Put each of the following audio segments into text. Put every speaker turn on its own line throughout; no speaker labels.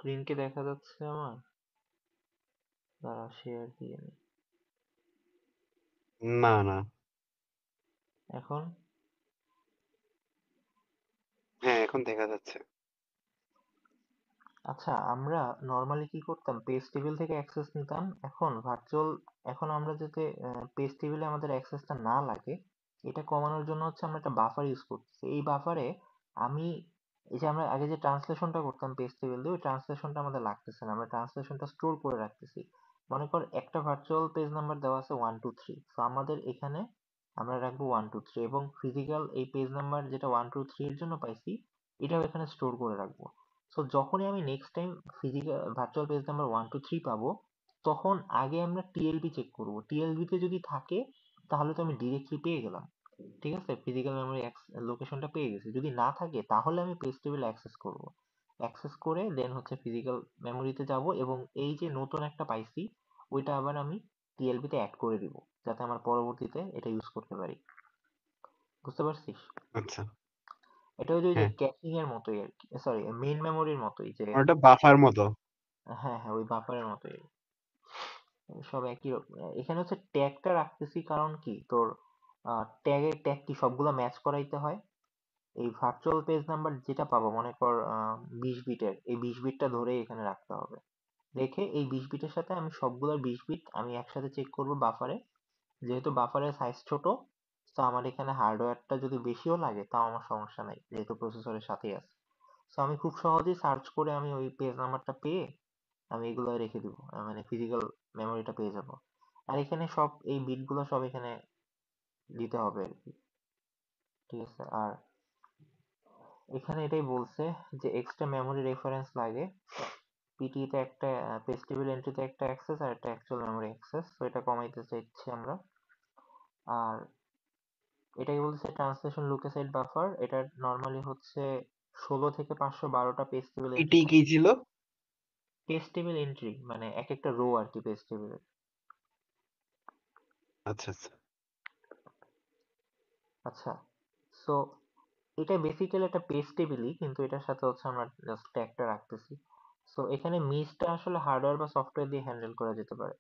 Screen কি দেখা যাচ্ছে আমার? দাঁড়া, শেয়ার দিয়ে নি।
না না।
এখন?
হ্যাঁ, এখন দেখা যাচ্ছে।
আচ্ছা, আমরা নর্মালি কি করতাম, পেজ টেবিল থেকে অ্যাক্সেস নিতাম। এখন আমরা যাতে পেজ টেবিলে আমাদের অ্যাক্সেসটা না লাগে, এটা কমানোর জন্য হচ্ছে আমরা একটা বাফার ইউজ করতেছি। এই বাফারে আমি এই যে আমরা আগে যে ট্রান্সলেশনটা করতাম পেজ টেবিল দিয়ে, ওই ট্রান্সলেশনটা আমাদের লাগতেছে না, আমরা ট্রান্সলেশনটা স্টোর করে রাখতেছি। মনে কর একটা ভার্চুয়াল পেজ নাম্বার দেওয়া আছে 1 2 3, তো আমাদের এখানে আমরা রাখবো 1 2 3, এবং ফিজিক্যাল এই পেজ নাম্বার যেটা 1 2 3 এর জন্য পাইছি, এটাও এখানে স্টোর করে রাখবো। সো যখনই আমি next time physical virtual page number 1 2 3 পাবো, তখন আগে আমরা টিএলবি চেক করবো। টিএলবি তে যদি থাকে, তাহলে তো আমি ডিরেক্টলি পেয়ে গেলাম, ঠিক আছে, ফিজিক্যাল মেমোরি লোকেশনটা পেয়ে গেছি। যদি না থাকে, তাহলে আমি পেজ টেবিল অ্যাক্সেস করব। অ্যাক্সেস করে দেন হচ্ছে ফিজিক্যাল মেমোরিতে যাব, এবং এই যে নতুন একটা পাইছি, ওইটা আবার আমি টিএলবি তে অ্যাড করে দিব, যাতে আমার পরবর্তীতে এটা ইউজ করতে পারি। বুঝতে পারছিস?
আচ্ছা।
এটা ওই যে
হ্যাঁ,
ক্যাচিং এর মতোই আর কি, সরি, মেইন মেমোরির মতোই যে।
ওটা বাফার মতো।
হ্যাঁ হ্যাঁ, ওই বাফারের মতোই। সব একই রকম। এখানে হচ্ছে ট্যাগটা রাখতেছি কারণ কি তোর, ট্যাগ কি সবগুলো ম্যাচ করাইতে হয়। এই ভার্চুয়াল পেজ নাম্বার যেটা পাবো, মনে কর 20 বিটের, এই 20 বিটটা ধরে এখানে রাখতে হবে। রেখে এই 20 বিটের সাথে আমি সবগুলোর 20 বিট আমি একসাথে চেক করব বাফারে। যেহেতু বাফারের সাইজ ছোট, তো আমার এখানে হার্ডওয়্যারটা যদি বেশিও লাগে, তাও আমার সমস্যা নাই, যেহেতু প্রসেসরের সাথেই আছে। তো আমি খুব সহজেই সার্চ করে আমি ওই পেজ নাম্বারটা পেয়ে আমি এগুলো রেখে দিব, মানে ফিজিক্যাল মেমোরিটা পেয়ে যাব। আর এখানে সব এই বিটগুলো সব এখানে দিতে হবে আর কি, ঠিক আছে। আর এখানে এটাই বলছে যে এক্সট্রা মেমোরি রেফারেন্স লাগে। পিটি তে একটা, পেজ টেবিল এন্ট্রিতে একটা অ্যাক্সেস আর একটা অ্যাকচুয়াল মেমোরি অ্যাক্সেস, তো এটা কমাইতে চাইছি আমরা। আর এটাই বলছে ট্রান্সলেশন লুকেসাইড বাফার, এটা নর্মালি হচ্ছে 16 থেকে 512টা পেজ টেবিল এন্ট্রি
এটি কি
থাকে।
ছিল?
পেজ টেবিল এন্ট্রি মানে এক একটা রো আর কি পেজ টেবিলের।
আচ্ছা আচ্ছা।
আচ্ছা, সো এটা বেসিক্যালি একটা পেজ টেবিলই, কিন্তু এটার সাথে হচ্ছে আমরা জাস্ট ট্যাগটা রাখতেছি। সো এখানে মিসটা আসলে হার্ডওয়্যার বা সফটওয়্যার দিয়ে হ্যান্ডেল করা যেতে পারে।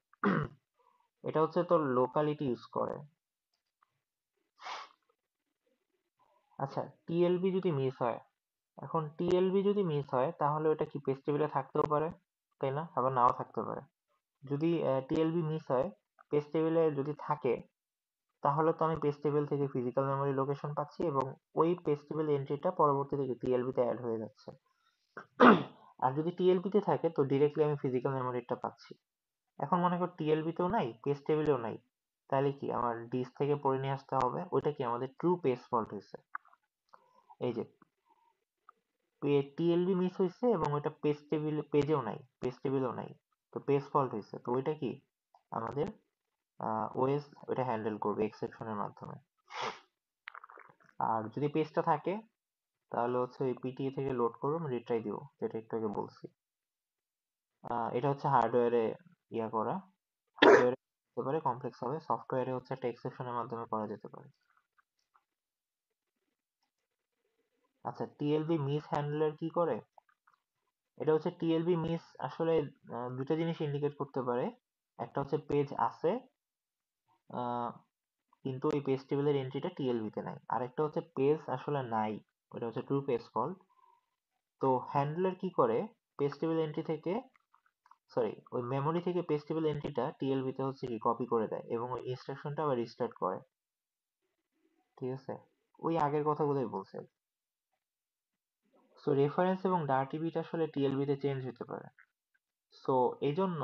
এটা হচ্ছে তোর লোকালিটি ইউজ করে। আচ্ছা, টিএলবি যদি মিস হয়, এখন টিএলবি যদি মিস হয়, তাহলে ওটা কি পেজ টেবিলে থাকতেও পারে, তাই না? আবার নাও থাকতে পারে। যদি টিএলবি মিস হয়, পেজ টেবিলে যদি থাকে, তাহলে তো আমি পেজ টেবিল থেকে ফিজিক্যাল মেমোরি লোকেশন পাচ্ছি, এবং ওই পেজ টেবিল এন্ট্রিটা পরবর্তীতে টিএলবি তে অ্যাড হয়ে যাচ্ছে। আর যদি টিএলবি তে থাকে, তো ডিরেক্টলি আমি ফিজিক্যাল মেমোরিটা পাচ্ছি। এখন মনে কর টিএলবি তেও নাই, পেজ টেবিলেও নাই, তাহলে কি আমার ডিস্ক থেকে পড়ে নিয়ে আসতে হবে। ওইটা কি আমাদের ট্রু পেজ ফল্ট হয়েছে। এই যে টিএলবি মিস হয়েছে, এবং ওইটা পেজ টেবিল পেজেও নাই, পেজ টেবিলেও নাই, তো পেজ ফল্ট হয়েছে। তো ওইটা কি আমাদের ওএস ওইটা হ্যান্ডেল করবে এক্সেপশনের মাধ্যমে। আর যদি পেজটা থাকে, তাহলে হচ্ছে ওই পিটিএ থেকে লোড করবো, আমি রিট্রাই দিব, যেটা একটু আগে বলছি। এটা হচ্ছে হার্ডওয়্যারে ইয়া করা, হার্ডওয়্যারে হতে পারে কমপ্লেক্স হবে, সফটওয়্যারে হচ্ছে একটা এক্সেপশনের মাধ্যমে করা যেতে পারে। আচ্ছা, টিএলবি মিস হ্যান্ডলার কি করে? এটা হচ্ছে টিএলবি মিস আসলে দুটো জিনিস ইন্ডিকেট করতে পারে। একটা হচ্ছে পেজ আছে, আহ, কিন্তু ওই পেজ টেবিলের এন্ট্রিটা টিএলবি তে নাই। আরেকটা হচ্ছে পেজ আসলে নাই, ওটা হচ্ছে ট্রু পেজ ফল্ট। তো হ্যান্ডলার কি করে, পেজ টেবিল এন্ট্রি থেকে, সরি, ওই মেমোরি থেকে পেজ টেবিল এন্ট্রিটা টিএলবি তে হচ্ছে কি কপি করে দেয়, এবং ওই ইনস্ট্রাকশনটা আবার রিস্টার্ট করে, ঠিক আছে। ওই আগের কথাগুলোই বলছে। সো রেফারেন্স এবং ডার্টি বিট আসলে টিএলবি তে চেঞ্জ হতে পারে। সো এই জন্য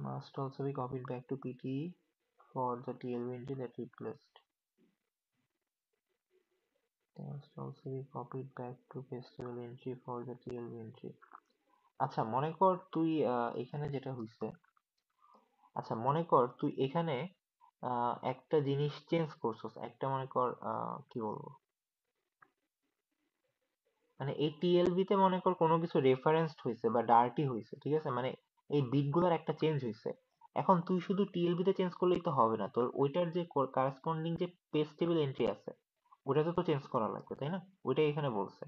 must also be copied back to PT for the TLB entry that replaced. Must also be copied back to paste table entry for the TLB entry. আচ্ছা, মনে কর তুই এখানে যেটা হইছে, আচ্ছা মনে কর তুই এখানে একটা জিনিস চেঞ্জ করছস, একটা মনে কর কি বলবো, মানে এই টিএলবি তে মনে কর কোনো কিছু রেফারেন্সড হয়েছে বা ডার্টি হয়েছে, ঠিক আছে, মানে এই বিটগুলোর একটা চেঞ্জ হয়েছে। এখন তুই শুধু টিএলবি তে চেঞ্জ করলেই তো হবে না, তোর ওইটার যে কারেসপন্ডিং যে পেজ টেবিল এন্ট্রি আছে, ওটাতে তো চেঞ্জ করা লাগবে, তাই না? ওইটাই এখানে বলছে।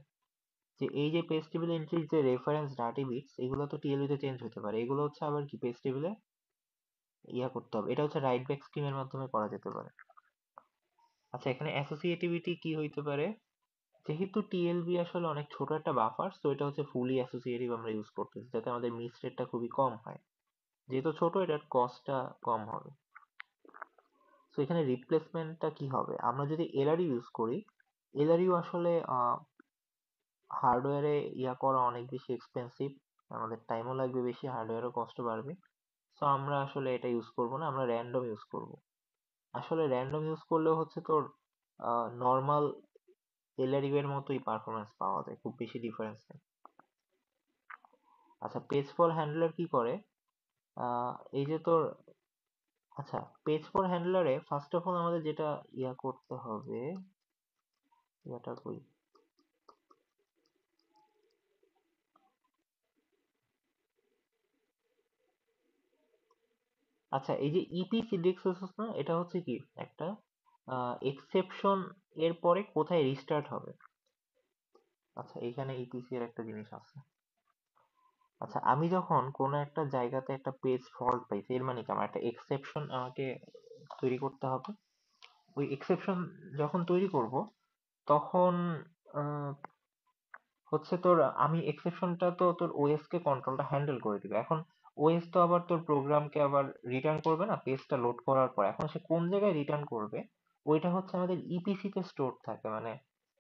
যে এই যে পেজ টেবিল এন্ট্রির যে রেফারেন্স ডাটি বিটস, এগুলো তো টিএলবি তে চেঞ্জ হতে পারে, এগুলো হচ্ছে আবার কি পেজ টেবিলে ইয়া করতে হবে, এটা হচ্ছে রাইট ব্যাক স্কিমের মাধ্যমে করা যেতে পারে। আচ্ছা, এখানে অ্যাসোসিয়েটিভিটি কি হইতে পারে? যেহেতু টিএলবি আসলে অনেক ছোট একটা বাফার, তো এটা হচ্ছে ফুলি অ্যাসোসিয়েটিভ আমরা ইউজ করতেছি, যাতে আমাদের মিস রেটটা খুবই কম হয়। যেহেতু ছোট, এটার কস্টটা কম হবে। তো এখানে রিপ্লেসমেন্টটা কি হবে? আমরা যদি এলআরইউ ইউজ করি, এলআরইউ আসলে হার্ডওয়্যারে ইয়া করা অনেক বেশি এক্সপেন্সিভ, আমাদের টাইমও লাগবে বেশি, হার্ডওয়্যারও কষ্ট বাড়বে। তো আমরা আসলে এটা ইউজ করব না, আমরা র্যান্ডম ইউজ করব। আসলে র্যান্ডম ইউজ করলেও হচ্ছে তোর নর্মাল এলআরইউ এর মতোই পারফরমেন্স পাওয়া যায়, খুব বেশি ডিফারেন্স নেই। আচ্ছা, পেজ ফর হ্যান্ডলার কি করে? এই যে তোর, আচ্ছা, পেজ ফর হ্যান্ডলারে ফার্স্ট অফ অল আমাদের যেটা ইয়া করতে হবে, ইয়াটা কই, আচ্ছা, এই যে ইপি সিডেক্সেস না, এটা হচ্ছে কি একটা এক্সেপশন এর পরে কোথায় রিস্টার্ট হবে। আচ্ছা, এখানে ইপিসি এর একটা জিনিস আছে। আচ্ছা, আমি যখন কোনো একটা জায়গাতে একটা পেজ ফল্ট পাইছি, এর মানে কি আমার একটা এক্সেপশন আমাকে তৈরি করতে হবে। ওই এক্সেপশন যখন তৈরি করব, তখন আহ, হচ্ছে তোর, আমি এক্সেপশনটা তো তোর ওএস কে কন্ট্রোলটা হ্যান্ডেল করে দিবে। এখন ওএস তো আবার তোর প্রোগ্রামকে আবার রিটার্ন করবে না পেজটা লোড করার পর, এখন সে কোন জায়গায় রিটার্ন করবে ওইটা হচ্ছে আমাদের ইপিসি তে স্টোর থাকে, মানে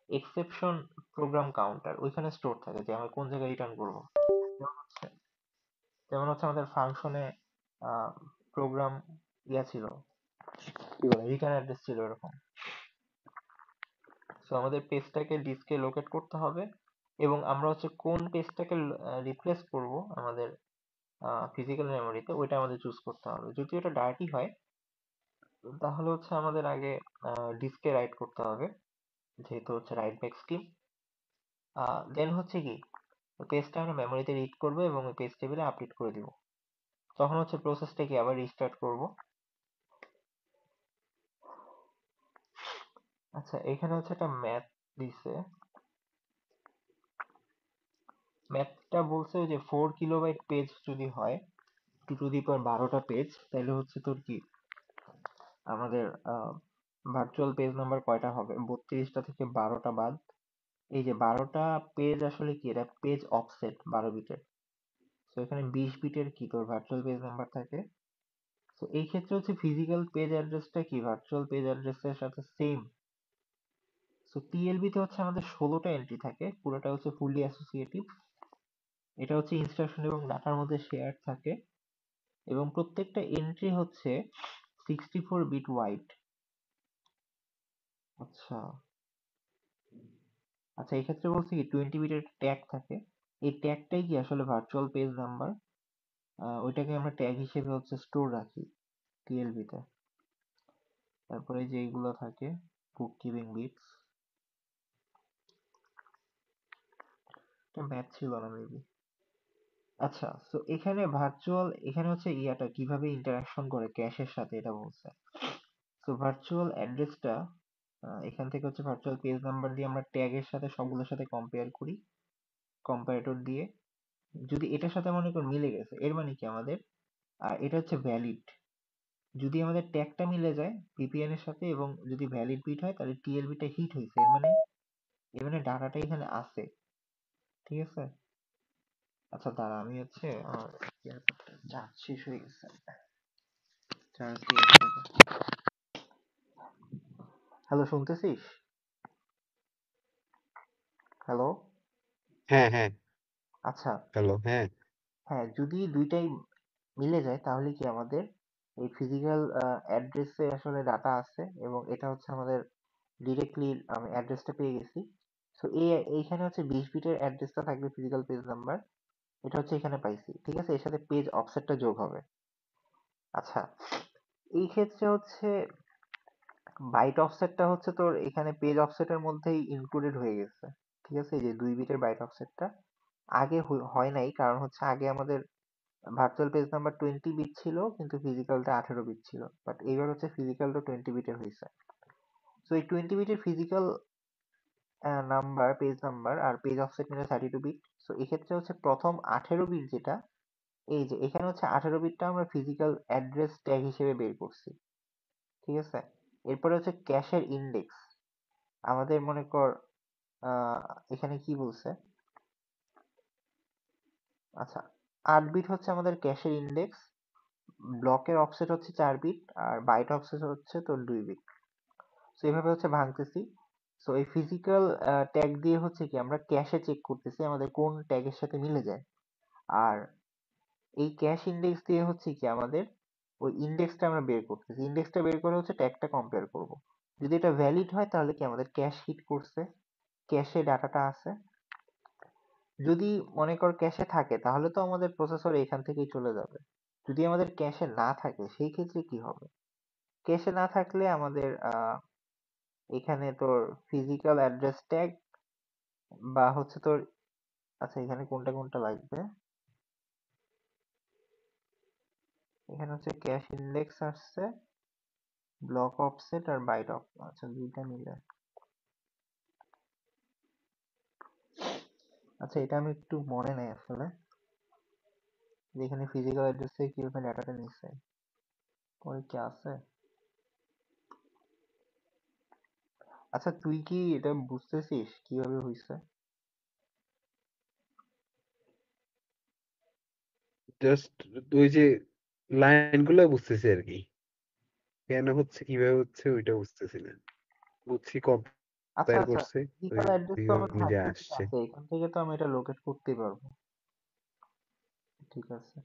এক্সেপশন প্রোগ্রাম কাউন্টার ওইখানে স্টোর থাকে যে আমি কোন জায়গায় রিটার্ন করব। যেমন হচ্ছে যেমন হচ্ছে আমাদের ফাংশনে প্রোগ্রাম ইয়া ছিল, কি বলে, রিটার্ন অ্যাড্রেস ছিল এরকম। সো আমাদের পেজটাকে ডিস্কে লোকেট করতে হবে, এবং আমরা হচ্ছে কোন পেজটাকে রিপ্লেস করব আমাদের ফিজিক্যাল মেমোরিতে, ওইটা আমাদের চুজ করতে হবে। যদি ওটা ডার্টি হয়, তাহলে হচ্ছে আমাদের আগে ডিস্কে রাইট করতে হবে, যেহেতু হচ্ছে রাইট ব্যাক স্কিম। দেন হচ্ছে কি, পেজটা আমরা মেমোরিতে রিড করবো এবং ওই পেজ টেবিলে আপডেট করে দিব। তখন হচ্ছে প্রসেসটাকে আবার রিস্টার্ট করব। আচ্ছা, এখানে হচ্ছে একটা ম্যাথ দিছে। ম্যাথটা বলছে যে 4 কিলোবাইট পেজ যদি হয়, 2 টু দি পাওয়ার 12টা পেজ, তাহলে হচ্ছে তোর কি আমাদের ভার্চুয়াল পেজ নাম্বার কয়টা হবে? 32টা থেকে 12টা বাদ, এই যে 12টা পেজ আসলে কি, এটা পেজ অফসেট 12 বিটের। তো এখানে 20 বিটের কি তোর ভার্চুয়াল পেজ নাম্বার থাকে। তো এই ক্ষেত্রে হচ্ছে ফিজিক্যাল পেজ অ্যাড্রেসটা কি ভার্চুয়াল পেজ অ্যাড্রেসের সাথে সেম। সো টিএলবি তে হচ্ছে আমাদের 16টা এন্ট্রি থাকে, পুরোটা হচ্ছে ফুললি অ্যাসোসিয়েটিভ। এটা হচ্ছে ইনস্ট্রাকশন এবং ডাটার মধ্যে শেয়ার থাকে, এবং প্রত্যেকটা এন্ট্রি হচ্ছে 64 বিট ওয়াইড। আচ্ছা, আচ্ছা, এই ক্ষেত্রে বলছে কি 20 বিটের ট্যাগ থাকে। এই ট্যাগটাই কি আসলে ভার্চুয়াল পেজ নাম্বার, ওইটাকে আমরা ট্যাগ হিসেবে হচ্ছে স্টোর রাখি টিএলবি তে। তারপরে যে এইগুলো থাকে বুক কিপিং বিটস, এটা ম্যাথ ছিল না মেবি। আচ্ছা, তো এখানে ভার্চুয়াল, এখানে হচ্ছে ইয়াটা কিভাবে ইন্টারাকশন করে ক্যাশের সাথে এটা বলছে। তো ভার্চুয়াল অ্যাড্রেসটা এখান থেকে হচ্ছে ভার্চুয়াল পেজ নাম্বার দিয়ে আমরা ট্যাগের সাথে সবগুলোর সাথে কম্পেয়ার করি, কম্পারেটর দিয়ে। যদি এটার সাথে মনে কর মিলে গেছে, এর মানে কি আমাদের এটা হচ্ছে ভ্যালিড। যদি আমাদের ট্যাগটা মিলে যায় ভিপিএন এর সাথে এবং যদি ভ্যালিড বিট হয়, তাহলে টিএলবিটা হিট হয়েছে, এর মানে ডাটাটা এখানে আছে। ঠিক আছে। আচ্ছা, দাঁড়া, আমি হচ্ছে আমার এয়ারপডটা চার্জ শেষ হয়ে গেছে, চার্জ দিয়ে আসতে হবে। হ্যালো, শুনতেছিস? হ্যালো।
হ্যাঁ, হ্যাঁ।
আচ্ছা,
হ্যালো, হ্যাঁ।
হ্যাঁ, যদি দুইটাই মিলে যায় তাহলে কি আমাদের এই ফিজিক্যাল অ্যাড্রেসে আসলে ডাটা আছে, এবং এটা হচ্ছে আমাদের ডিরেক্টলি আমি অ্যাড্রেসটা পেয়ে গেছি। সো এইখানে হচ্ছে 20 বিটের অ্যাড্রেসটা থাকবে ফিজিক্যাল পেজ নাম্বার, এটা হচ্ছে এখানে পাইছি। ঠিক আছে, এর সাথে পেজ অফসেটটা যোগ হবে। আচ্ছা, এই ক্ষেত্রে হচ্ছে বাইট অফসেটটা হচ্ছে তোর এখানে পেজ অফসেটের মধ্যেই ইনক্লুডেড হয়ে গেছে। ঠিক আছে, এই যে 2 বিটের বাইট অফসেটটা আগে হয় নাই, কারণ হচ্ছে আগে আমাদের ভার্চুয়াল পেজ নাম্বার 20 বিট ছিল কিন্তু ফিজিক্যালটা 18 বিট ছিল, বাট এইবার হচ্ছে ফিজিক্যালটা 20 বিটের হয়েছে। তো এই 20 বিটের ফিজিক্যাল নাম্বার, পেজ নাম্বার আর পেজ অফসেট মিলে 32 বিট। সো এক্ষেত্রে হচ্ছে প্রথম 18 বিট যেটা, এই যে এখানে হচ্ছে 18 বিটটা আমরা ফিজিক্যাল অ্যাড্রেস ট্যাগ হিসেবে বের করছি, ঠিক আছে? এরপরে হচ্ছে ক্যাশের ইন্ডেক্স। আমাদের মনে কর আহ, এখানে কি বলছে, আচ্ছা 8 বিট হচ্ছে আমাদের ক্যাশের ইন্ডেক্স, ব্লকের অফসেট হচ্ছে 4 বিট আর বাইট অফসেট হচ্ছে তোর 2 বিট। সো এইভাবে হচ্ছে ভাঙতেছি। সো এই ফিজিক্যাল ট্যাগ দিয়ে হচ্ছে কি আমরা ক্যাশে চেক করতেছি আমাদের কোন ট্যাগের সাথে মিলে যায়। আর এই ক্যাশ ইন্ডেক্স দিয়ে হচ্ছে কি আমাদের ওই ইন্ডেক্সটা আমরা বের করতেছি, ইন্ডেক্সটা বের করে হচ্ছে ট্যাগটা কম্পেয়ার করব। যদি এটা ভ্যালিড হয় তাহলে কি আমাদের ক্যাশ হিট করছে, ক্যাশে ডাটাটা আছে। যদি মনে কর ক্যাশে থাকে তাহলে তো আমাদের প্রসেসর এখান থেকেই চলে যাবে। যদি আমাদের ক্যাশে না থাকে সেই ক্ষেত্রে কি হবে? ক্যাশে না থাকলে আমাদের এখানে তোর ফিজিক্যাল অ্যাড্রেস ট্যাগ বা হচ্ছে তোর, আচ্ছা এখানে কোনটা কোনটা লাগবে, এখানে হচ্ছে ক্যাশ ইন্ডেক্স আসছে, ব্লক অফসেট আর বাইট অফ, আচ্ছা দুইটা মিলে। আচ্ছা এটা আমি একটু মনে নেই আসলে, যে এখানে ফিজিক্যাল অ্যাড্রেস থেকে কিভাবে ডাটাটা নিচ্ছে, পরে কি আছে। আচ্ছা তুই কি এটা বুঝতেছিস কিভাবে হইছে?
জাস্ট ওই যে লাইনগুলো বুঝতেছি আর কি, কেন হচ্ছে কিভাবে হচ্ছে ওইটা বুঝতেছি না। বুঝছি
আচ্ছা
কম্পেয়ার
আচ্ছা,
করছে, ওই
ফিজিক্যাল অ্যাড্রেস তো আমার
নিজে
32 বিট
আসছে।
আছে, এখান থেকে তো আমি এটা লোকেট করতেই পারবো। ঠিক আছে।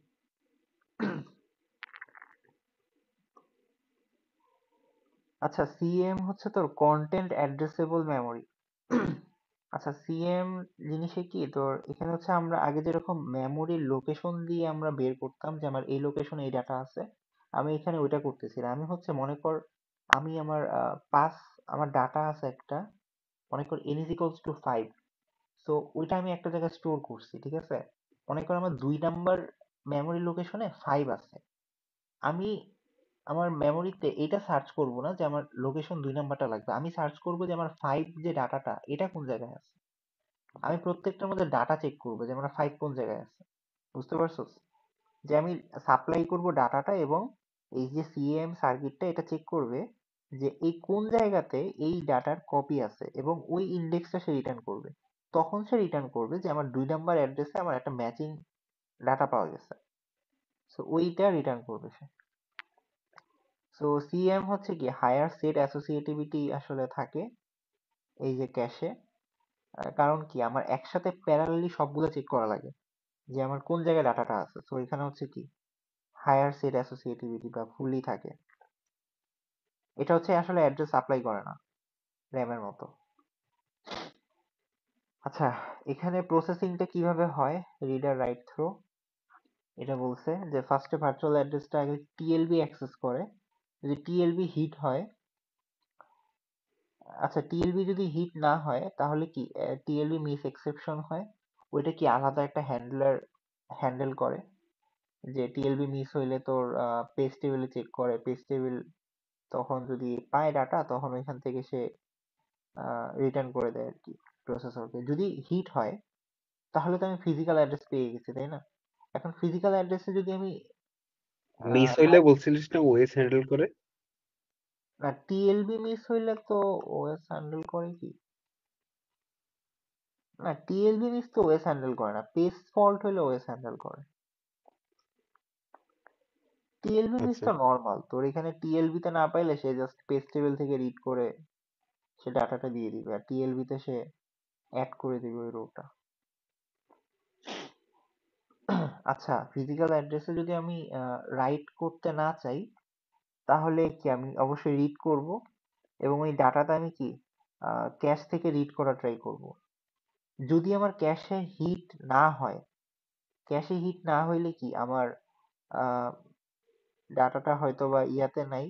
আচ্ছা সিএম হচ্ছে তোর কন্টেন্ট অ্যাড্রেসেবল মেমোরি। আচ্ছা সিএম জিনিসে কি তোর, এখানে হচ্ছে আমরা আগে যেরকম মেমোরির লোকেশন দিয়ে আমরা বের করতাম যে আমার এই লোকেশনে এই ডাটা আছে, আমি এখানে ওইটা করতেছি না। আমি হচ্ছে মনে কর আমি আমার পাস, আমার ডাটা আছে একটা, মনে কর n is equals to 5, so ওইটা আমি একটা জায়গায় স্টোর করছি, ঠিক আছে? মনে কর আমার 2 নাম্বার মেমোরি লোকেশনে 5 আছে। আমি আমার মেমোরিতে এটা সার্চ করব না যে আমার লোকেশন 2 নাম্বারটা লাগবে, আমি সার্চ করব যে আমার 5 যে ডাটাটা এটা কোন জায়গায় আছে। আমি প্রত্যেকটার মধ্যে ডাটা চেক করবো যে আমার 5 কোন জায়গায় আছে। বুঝতে পারছস? যে আমি সাপ্লাই করব ডাটাটা এবং এই যে সিএম সার্কিটটা এটা চেক করবে যে এই কোন জায়গাতে এই ডাটার কপি আছে এবং ওই ইন্ডেক্সটা সে রিটার্ন করবে। তখন সে রিটার্ন করবে যে আমার 2 নাম্বার অ্যাড্রেসে আমার একটা ম্যাচিং ডাটা পাওয়া গেছে। সো ওইটা রিটার্ন করবে সে। সো সিএম হচ্ছে কি হায়ার সেট অ্যাসোসিয়েটিভিটি আসলে থাকে এই যে ক্যাশে। কারণ কি আমার একসাথে প্যারালালি সবগুলো চেক করা লাগে যে আমার কোন জায়গায় ডাটাটা আছে। তো এখানে হচ্ছে কি হায়ার সেট অ্যাসোসিয়েটিভিটি বা ফুললি থাকে। এটা হচ্ছে আসলে অ্যাড্রেস সাপ্লাই করে না র্যামের মতো। আচ্ছা এখানে প্রসেসিংটা কিভাবে হয়, রিডার রাইট থ্রো, এটা বলছে যে ফার্স্টে ভার্চুয়াল অ্যাড্রেসটা আগে টিএলবি অ্যাক্সেস করে, যদি টিএলবি হিট হয়, আচ্ছা টিএলবি যদি হিট না হয় তাহলে কি টিএলবি মিস এক্সেপশন হয়, ওইটা কি আলাদা একটা হ্যান্ডলার হ্যান্ডেল করে, যে টিএলবি মিস হইলে তোর পেজ টেবিলে চেক করে, পেজ টেবিল তখন যদি পায় ডাটা তখন ওইখান থেকে সে রিটার্ন করে দেয় আর কি প্রসেসরকে। যদি হিট হয় তাহলে তো আমি ফিজিক্যাল অ্যাড্রেস পেয়ে গেছি তাই না? এখন ফিজিক্যাল অ্যাড্রেসে যদি আমি
মিস হইলে
রাইট,
বলছিলিস না ওএস হ্যান্ডেল করে?
না টিএলবি মিস হইলে তো ওএস হ্যান্ডেল করে কি, না টিএলবি মিস তো ওএস হ্যান্ডেল করে না, পেজ ফল্ট হইলে ওএস হ্যান্ডেল করে। টিএলবি মিস
আচ্ছা
তো নর্মাল, তোর এখানে টিএলবি তে না পাইলে সে জাস্ট পেজ টেবিল থেকে রিড করে সে ডাটাটা দিয়ে দিবে আর টিএলবি তে সে অ্যাড করে দিবে ওই রোটা। আচ্ছা ফিজিক্যাল অ্যাড্রেসে যদি আমি রাইট করতে না চাই তাহলে কি আমি অবশ্যই রিড করব এবং ওই ডাটাটা আমি কি ক্যাশ থেকে রিড করা ট্রাই করব। যদি আমার ক্যাশে হিট না হয়, ক্যাশে হিট না হইলে কি আমার ডাটাটা হয়তো বা ইয়াতে নাই,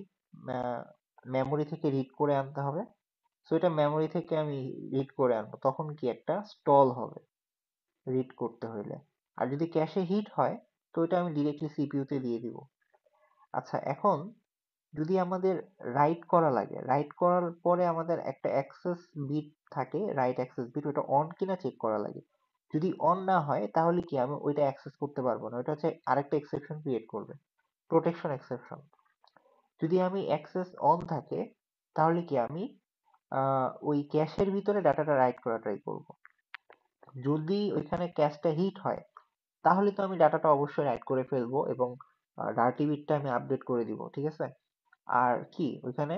মেমোরি থেকে রিড করে আনতে হবে। সো এটা মেমোরি থেকে আমি রিড করে আনবো, তখন কি একটা স্টল হবে রিড করতে হইলে। আর যদি ক্যাশে হিট হয় তো এটা আমি ডিরেক্টলি সিপিইউ তে দিয়ে দিব। আচ্ছা এখন যদি আমাদের রাইট করা লাগে, রাইট করার পরে আমাদের একটা অ্যাক্সেস বিট থাকে, রাইট অ্যাক্সেস বিট, ওটা অন কিনা চেক করা লাগে। যদি অন না হয় তাহলে কি আমি ওইটা অ্যাক্সেস করতে পারবো না, ওটা হচ্ছে আরেকটা এক্সেপশন ক্রিয়েট করবে, প্রোটেকশন এক্সেপশন। যদি আমি অ্যাক্সেস অন থাকে তাহলে কি আমি ওই ক্যাশের ভিতরে ডাটাটা রাইট করা ট্রাই করব। যদি ওইখানে ক্যাশটা হিট হয় তাহলে তো আমি ডাটাটা অবশ্যই রাইট করে ফেলবো এবং ডার্টি বিটটা আমি আপডেট করে দিব, ঠিক আছে। আর কি ওইখানে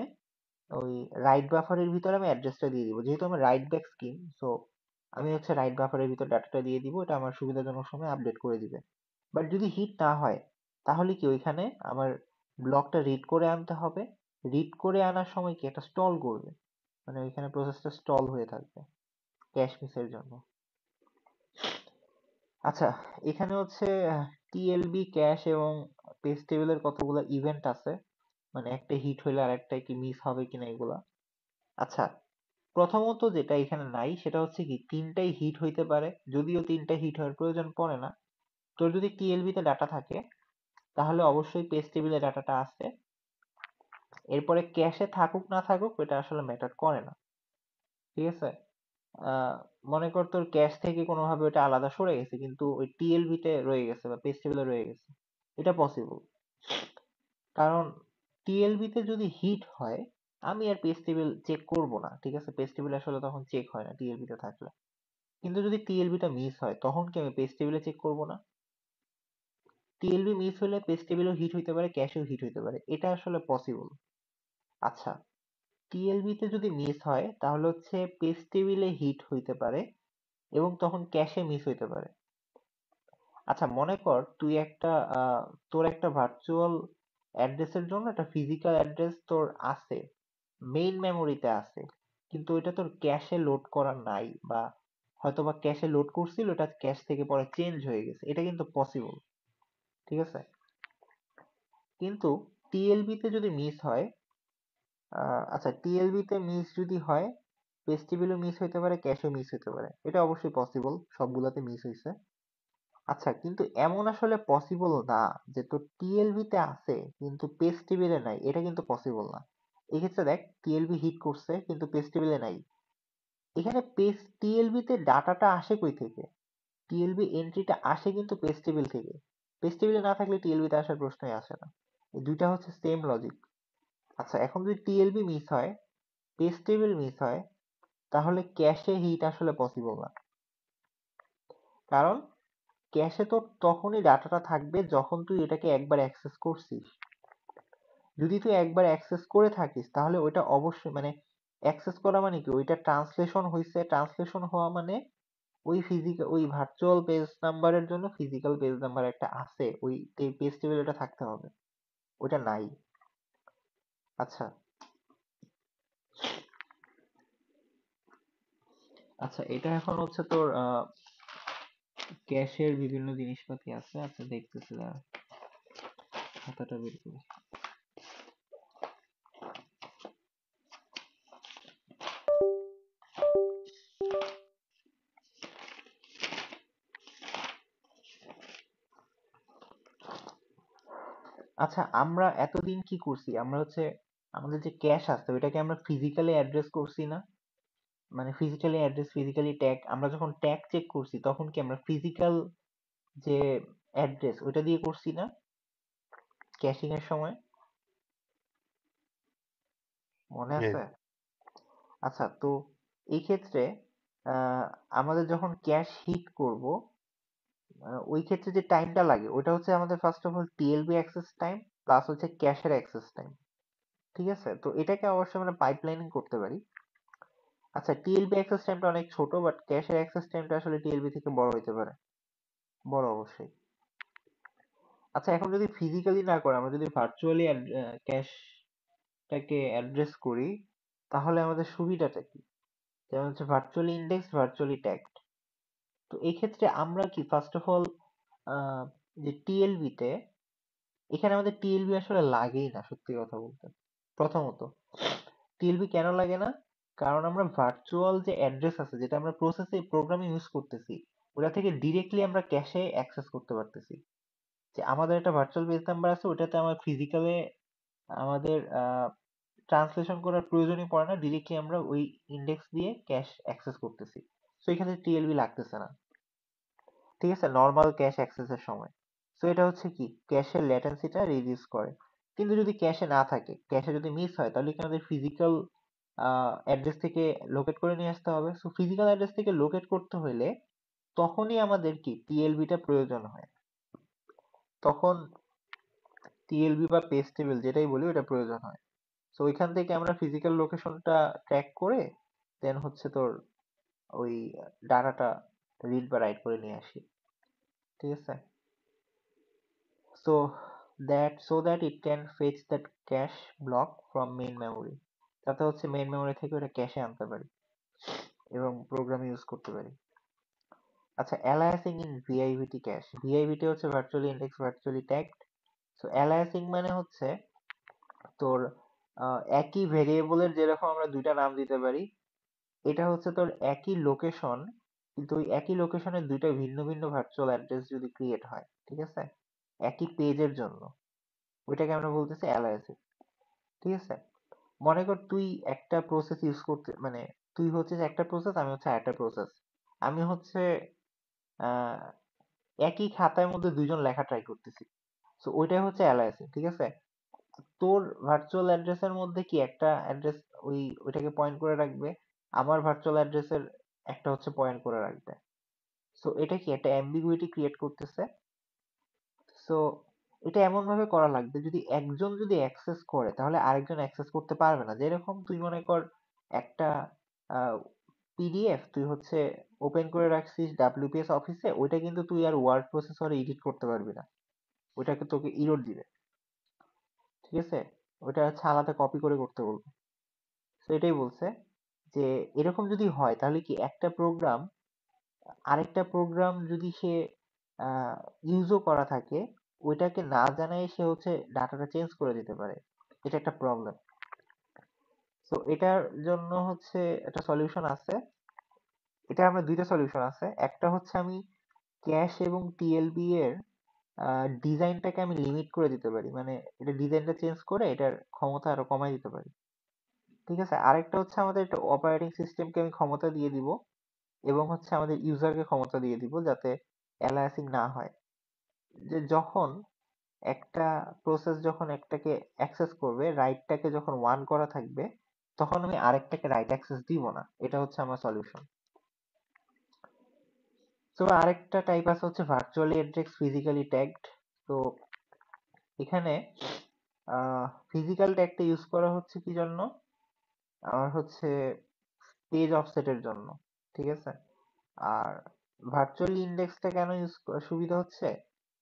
ওই রাইট বাফারের ভিতরে আমি অ্যাড্রেসটা দিয়ে দিব, যেহেতু আমার রাইট ব্যাক স্কিম, সো আমি হচ্ছে রাইট বাফারের ভিতর ডাটাটা দিয়ে দিব, এটা আমার সুবিধাজনক সময় আপডেট করে দিবে। বাট যদি হিট না হয় তাহলে কি ওইখানে আমার ব্লকটা রিড করে আনতে হবে, রিড করে আনার সময় কি একটা স্টল করবে, মানে ওইখানে প্রসেসটা স্টল হয়ে থাকবে ক্যাশ মিসের জন্য। আচ্ছা, এখানে হচ্ছে টিএলবি ক্যাশ এবং পেজ টেবিলের কতগুলো ইভেন্ট আছে, মানে একটা হিট হইলে আর একটা কি মিস হবে কিনা এগুলা। আচ্ছা, প্রথমত যেটা এখানে নাই সেটা হচ্ছে কি তিনটাই হিট হইতে পারে, যদিও তিনটা হিট হওয়ার প্রয়োজন পড়ে না। তোর যদি টিএলবি তে ডাটা থাকে তাহলে অবশ্যই পেজ টেবিলে ডাটাটা আছে। এরপরে ক্যাশে থাকুক না থাকুক এটা আসলে ম্যাটার করে না, ঠিক আছে। আহ, মনে কর তোর ক্যাশ থেকে কোনোভাবে ওটা আলাদা সরে গেছে কিন্তু ওই টিএলবি তে রয়ে গেছে বা পেজ টেবিলে রয়ে গেছে, এটা পসিবল। কারণ টিএলবি তে যদি হিট হয় আমি আর পেজ টেবিল চেক করবো না, ঠিক আছে, পেজ টেবিল আসলে তখন চেক হয় না টিএলবি তে থাকলে। কিন্তু যদি টিএলবিটা মিস হয় তখন কি আমি পেজ টেবিলে চেক করবো না? টিএলবি মিস হলে পেজ টেবিলও হিট হইতে পারে, ক্যাশেও হিট হইতে পারে, এটা আসলে পসিবল। আচ্ছা, টিএলবি তে যদি মিস হয় তাহলে হচ্ছে পেজ টেবিলে হিট হইতে পারে এবং তখন ক্যাশে মিস হইতে পারে। আচ্ছা, মনে কর তুই একটা তোর একটা ভার্চুয়াল অ্যাড্রেসের জন্য একটা ফিজিক্যাল অ্যাড্রেস তোর আছে, মেইন মেমোরিতে আছে, কিন্তু ওইটা তোর ক্যাশে লোড করা নাই, বা হয়তোবা ক্যাশে লোড করছিল ওটা ক্যাশ থেকে পরে চেঞ্জ হয়ে গেছে, এটা কিন্তু পসিবল, ঠিক আছে। কিন্তু টিএলবি তে যদি মিস হয়, আচ্ছা টিএলবি তে মিস যদি হয় পেজ টেবিলও মিস হইতে পারে, ক্যাশও মিস হইতে পারে, এটা অবশ্যই পসিবল, সবগুলাতে মিস হইছে। আচ্ছা, কিন্তু এমন আসলে পসিবল না যে তোর টিএলবি তে আছে কিন্তু পেজ টেবিলে নাই, এটা কিন্তু পসিবল না। এক্ষেত্রে দেখ টিএলবি হিট করছে কিন্তু পেজ টেবিলে নাই, এখানে পেজ টিএলবি তে ডাটাটা আসে কই থেকে? টিএলবি এন্ট্রিটা আসে কিন্তু পেজ টেবিল থেকে, পেজ টেবিলে না থাকলে টিএলবি তে আসার প্রশ্নই আসে না। এই দুইটা হচ্ছে সেম লজিক। আচ্ছা, এখন যদি টিএলবি মিস হয়, পেজ টেবিল মিস হয়, তাহলে ক্যাশে হিট আসলে পসিবল না। কারণ ক্যাশে তো তখনই ডাটাটা থাকবে যখন তুই এটাকে একবার অ্যাক্সেস করছিস। যদি তুই একবার অ্যাক্সেস করে থাকিস তাহলে ওইটা অবশ্যই, মানে অ্যাক্সেস করা মানে কি ওইটা ট্রান্সলেশন হয়েছে, ট্রান্সলেশন হওয়া মানে ওই ফিজিক্যাল ওই ভার্চুয়াল পেজ নাম্বারের জন্য ফিজিক্যাল পেজ নাম্বার একটা আছে, ওই পেজ টেবিল ওটা থাকতে হবে, ওটা নাই। আচ্ছা, আচ্ছা, এটা এখন হচ্ছে তোর ক্যাশের বিভিন্ন জিনিসপাতি আছে, আচ্ছা দেখতেছি দাঁড়া, খাতাটা বের করি। আচ্ছা, আমরা এতদিন কি করছি, আমরা হচ্ছে আমাদের যে ক্যাশ আছে ওইটাকে আমরা ফিজিক্যালি অ্যাড্রেস করছি না, মানে ফিজিক্যালি অ্যাড্রেস, ফিজিক্যালি ট্যাগ, আমরা যখন ট্যাগ চেক করছি তখন কি আমরা ফিজিক্যাল যে অ্যাড্রেস ওইটা দিয়ে করছি না ক্যাশিং এর সময়, মনে
হ্যাঁ,
আছে? আচ্ছা, তো এই ক্ষেত্রে আহ, আমাদের যখন ক্যাশ হিট করব, ওই ক্ষেত্রে যে টাইমটা লাগে ওটা হচ্ছে আমাদের first of all TLB access time plus হচ্ছে ক্যাশের অ্যাক্সেস টাইম, ঠিক আছে। তো এটাকে অবশ্যই আমরা পাইপলাইনিং করতে পারি। আচ্ছা, টিএলবি অ্যাক্সেস টাইমটা অনেক ছোট, বাট ক্যাশের অ্যাক্সেস টাইমটা আসলে টিএলবি থেকে বড় হতে পারে, বড় অবশ্যই। আচ্ছা, এখন যদি ফিজিক্যালি না করে আমরা যদি ভার্চুয়ালি ক্যাশটাকে অ্যাড্রেস করি তাহলে আমাদের সুবিধাটা কি? যেমন হচ্ছে ভার্চুয়ালি ইন্ডেক্স, ভার্চুয়ালি ট্যাগড। তো এই ক্ষেত্রে আমরা কি ফার্স্ট অফ অল যে টিএলবি তে, এখানে আমাদের টিএলবি আসলে লাগেই না সত্যি কথা বলতে। প্রথমত টিএলবি কেন লাগে না? কারণ আমরা ভার্চুয়াল যে অ্যাড্রেস আছে যেটা আমরা প্রসেসে প্রোগ্রামে ইউজ করতেছি ওটা থেকে ডিরেক্টলি আমরা ক্যাশে অ্যাক্সেস করতে পারতেছি। যে আমাদের একটা ভার্চুয়াল পেজ নাম্বার আছে ওটাতে আমার ফিজিক্যালে আমাদের ট্রান্সলেশন করার প্রয়োজনই পড়ে না, ডিরেক্টলি আমরা ওই ইন্ডেক্স দিয়ে ক্যাশ অ্যাক্সেস করতেছি। সো এখানে টিএলবি লাগতেছে না, ঠিক আছে, নর্মাল ক্যাশ অ্যাক্সেসের সময়। সো এটা হচ্ছে কি ক্যাশের ল্যাটেন্সিটা রিডিউস করে। কিন্তু যদি ক্যাশে না থাকে, ক্যাশে যদি মিস হয়, তাহলে কি আমাদের ফিজিক্যাল অ্যাড্রেস থেকে লোকেট করে নিয়ে আসতে হবে। সো ফিজিক্যাল অ্যাড্রেস থেকে লোকেট করতে হলে তখনই আমাদের কি টিএলবিটা প্রয়োজন হয়। তখন টিএলবি বা পেজ টেবিল যেটাই বলি ওটা প্রয়োজন হয়। সো ওইখান থেকে আমরা ফিজিক্যাল লোকেশনটা ট্র্যাক করে দেন হচ্ছে তোর ওই ডাটাটা রিড বা রাইট করে নিয়ে আসি, ঠিক আছে। So that it can fetch that cache block from main memory, যাতে হচ্ছে মেইন মেমোরি থেকে ওটা ক্যাশে আনতে পারি এবং প্রোগ্রাম ইউজ করতে পারি। আচ্ছা, অ্যালায়াসিং ইন ভিআইভিটি ক্যাশ। ভিআইভিটি হচ্ছে virtually indexed virtually tagged. So aliasing মানে হচ্ছে তোর একই ভেরিয়েবলের যেরকম আমরা দুইটা নাম দিতে পারি, এটা হচ্ছে তোর একই লোকেশন, কিন্তু ওই একই লোকেশনের দুইটা ভিন্ন ভিন্ন ভার্চুয়াল অ্যাড্রেস যদি ক্রিয়েট হয়, ঠিক আছে, একই পেজের জন্য, ওইটাকে আমরা বলতেছি অ্যালায়াসিং, ঠিক আছে। মনে কর তুই একটা প্রসেস ইউজ করতে, মানে তুই হচ্ছিস একটা প্রসেস, আমি হচ্ছে আরেকটা প্রসেস। আমি হচ্ছে আহ, একই খাতার মধ্যে দুইজন লেখা ট্রাই করতেছি। সো ওইটাই হচ্ছে অ্যালায়াসিং, ঠিক আছে। তোর ভার্চুয়াল অ্যাড্রেসের মধ্যে কি একটা অ্যাড্রেস ওইটাকে পয়েন্ট করে রাখবে, আমার ভার্চুয়াল অ্যাড্রেসের একটা হচ্ছে পয়েন্ট করে রাখবে। সো এটা কি একটা অ্যাম্বিগুইটি ক্রিয়েট করতেছে। সো এটা এমন ভাবে করা লাগবে যদি একজন যদি অ্যাক্সেস করে তাহলে আরেকজন অ্যাক্সেস করতে পারবে না। যেরকম তুই মনে কর একটা পিডিএফ তুই হচ্ছে ওপেন করে রাখছিস ডাব্লিউপিএস অফিসে, ওইটা কিন্তু তুই আর ওয়ার্ড প্রসেসরে এডিট করতে পারবি না, ওইটাকে তোকে ইরর দিবে, ঠিক আছে, ওইটা হচ্ছে আলাদা কপি করে করতে বলবে। তো এটাই বলছে যে এরকম যদি হয় তাহলে কি একটা প্রোগ্রাম আরেকটা প্রোগ্রাম যদি সে ইউজও করা থাকে, ওইটাকে না জানাই সে হচ্ছে ডাটাটা চেঞ্জ করে দিতে পারে। এটা একটা প্রবলেম। তো এটার জন্য হচ্ছে একটা সলিউশন আছে। এটা আমরা দুইটা সলিউশন আছে। একটা হচ্ছে আমি ক্যাশ এবং টিএলবি এর ডিজাইনটাকে আমি লিমিট করে দিতে পারি, মানে এটা ডিজাইনটা চেঞ্জ করে এটার ক্ষমতা আরো কমাই দিতে পারি, ঠিক আছে। আরেকটা হচ্ছে আমাদের একটা অপারেটিং সিস্টেমকে আমি ক্ষমতা দিয়ে দিব এবং হচ্ছে আমাদের ইউজারকে ক্ষমতা দিয়ে দিব যাতে অ্যালায়াসিং না হয়। যে যখন একটা প্রসেস যখন একটাকে অ্যাক্সেস করবে, রাইটটাকে যখন ওয়ান করা থাকবে, তখন আমি আরেকটাকে রাইট অ্যাক্সেস দিব না। এটা হচ্ছে আমার সলিউশন। তো আরেকটা টাইপ আছে হচ্ছে ভার্চুয়ালি অ্যাড্রেস ফিজিক্যালি ট্যাগড। তো এখানে ফিজিক্যাল ট্যাগটা ইউজ করা হচ্ছে কি জন্য, আমার হচ্ছে পেজ অফসেটের জন্য, ঠিক আছে। আর ভার্চুয়ালি ইন্ডেক্সটা কেন ইউজ সুবিধা হচ্ছে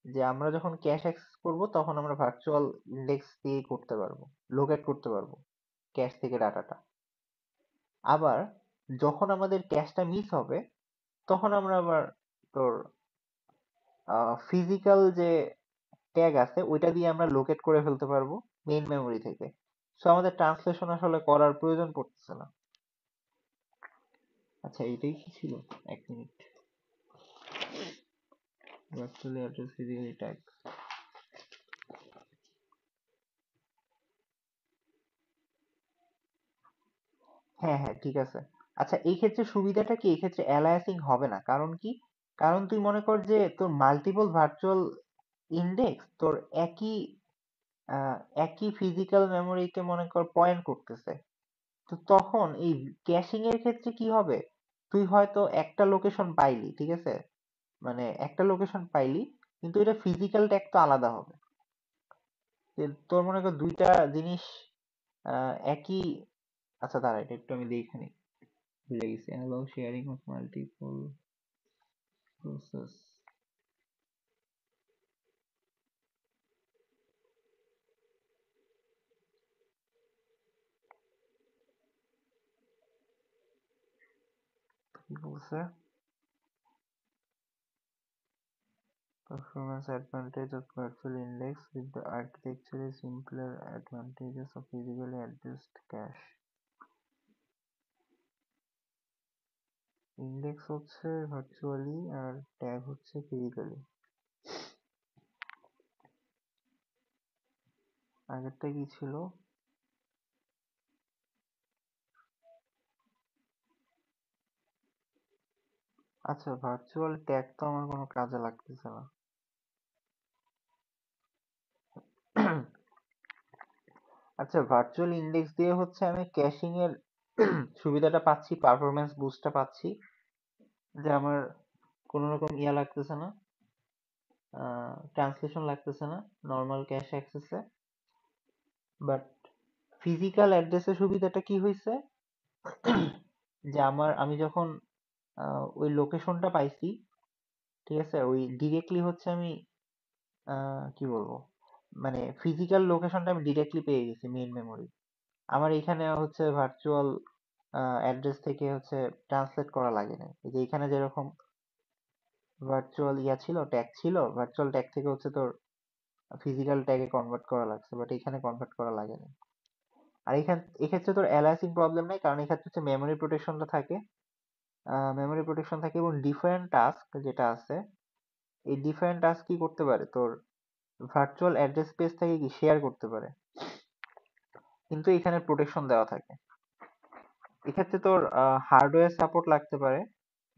যে আমরা যখন ক্যাশ অ্যাক্সেস করব তখন আমরা ভার্চুয়াল ইন্ডেক্স দিয়ে করতে পারবো, লোকেট করতে পারবো ক্যাশ থেকে ডাটাটা। আবার যখন আমাদের ক্যাশটা মিস হবে তখন আমরা আবার তোর ফিজিক্যাল যে ট্যাগ আছে ওইটা দিয়ে আমরা লোকেট করে ফেলতে পারবো মেইন মেমোরি থেকে। সো আমাদের ট্রান্সলেশন আসলে করার প্রয়োজন পড়তেছে না। আচ্ছা, এইটাই কি ছিল? এক minute. Virtually address physically tag, হ্যাঁ হ্যাঁ ঠিক আছে। আচ্ছা, এই ক্ষেত্রে সুবিধাটা কি, এই ক্ষেত্রে অ্যালায়াসিং হবে না, কারণ কি, কারণ তুই মনে কর যে তোর মাল্টিপল ভার্চুয়াল ইন্ডেক্স তোর একই একই ফিজিক্যাল মেমোরিতে মনে কর পয়েন্ট করতেছে। তো তখন এই ক্যাশিং এর ক্ষেত্রে কি হবে, তুই হয়তো একটা লোকেশন পাইলি, ঠিক আছে, মানে একটা লোকেশন পাইলি, কিন্তু এটা ফিজিক্যাল ট্যাগ তো আলাদা হবে। যে তোর মনে কর দুইটা জিনিস একই, আচ্ছা দাঁড়া এটা একটু আমি দেখে নিই, ভুলে গেছি। Allow sharing of multiple process, কি বলছে, performance advantage of virtual index with the architecture is simpler advantages of physically addressed cache. Index হচ্ছে ভার্চুয়ালি আর ট্যাগ হচ্ছে ফিজিক্যালি। আগেরটা কি ছিল? আচ্ছা, ভার্চুয়াল ট্যাগ তো আমার কোনো কাজে লাগতেছে না। আচ্ছা, ভার্চুয়াল ইন্ডেক্স দিয়ে হচ্ছে আমি ক্যাশিং এর সুবিধাটা পাচ্ছি, পারফরম্যান্স বুস্টটা পাচ্ছি, যে আমার কোনো রকম ইয়া লাগতেছে না, ট্রান্সলেশন লাগতেছে না নর্মাল ক্যাশ অ্যাক্সেসে। বাট ফিজিক্যাল অ্যাড্রেসের সুবিধাটা কি হয়েছে, যে আমি যখন ওই লোকেশনটা পাইছি, ঠিক আছে, ওই ডিরেক্টলি হচ্ছে আমি কি বলবো, মানে ফিজিক্যাল লোকেশনটা আমি ডিরেক্টলি পেয়ে গেছি মেইন মেমোরি। আমার এখানে হচ্ছে ভার্চুয়াল অ্যাড্রেস থেকে হচ্ছে ট্রান্সলেট করা লাগে না। এই যে এখানে যেরকম ভার্চুয়াল ইয়া ছিল, ট্যাগ ছিল, ভার্চুয়াল ট্যাগ থেকে হচ্ছে তোর ফিজিক্যাল ট্যাগে কনভার্ট করা লাগছে, বাট এখানে কনভার্ট করা লাগে না। আর এক্ষেত্রে তোর অ্যালাইসিং প্রবলেম নাই, কারণ এক্ষেত্রে হচ্ছে মেমোরি প্রোটেকশনটা থাকে, মেমোরি প্রোটেকশন থাকে, এবং ডিফারেন্ট টাস্ক যেটা আছে, এই ডিফারেন্ট টাস্ক কি করতে পারে, তোর ভার্চুয়াল অ্যাড্রেস স্পেস থেকে কি শেয়ার করতে পারে, কিন্তু এখানে প্রোটেকশন দেওয়া থাকে। এক্ষেত্রে তোর হার্ডওয়্যার সাপোর্ট লাগতে পারে।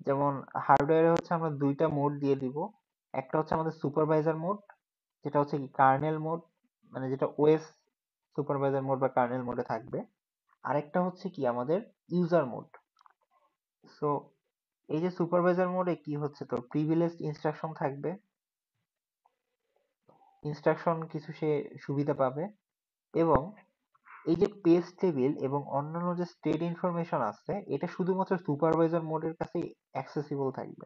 যেমন হার্ডওয়্যারে হচ্ছে আমরা দুইটা মোড দিয়ে দিব। একটা হচ্ছে আমাদের সুপারভাইজার মোড, যেটা হচ্ছে কি কার্নেল মোড, মানে যেটা ওএস সুপারভাইজার মোড বা কার্নেল মোডে থাকবে। আরেকটা হচ্ছে কি আমাদের ইউজার মোড। সো এই যে সুপারভাইজার মোডে কি হচ্ছে, তোর প্রিভিলেজড ইনস্ট্রাকশন থাকবে, ইনস্ট্রাকশন কিছু সে সুবিধা পাবে, এবং এই যে পেজ টেবিল এবং অন্যান্য যে স্টেট ইনফরমেশন আছে, এটা শুধুমাত্র সুপারভাইজার মোডের কাছেই অ্যাক্সেসিবল থাকবে।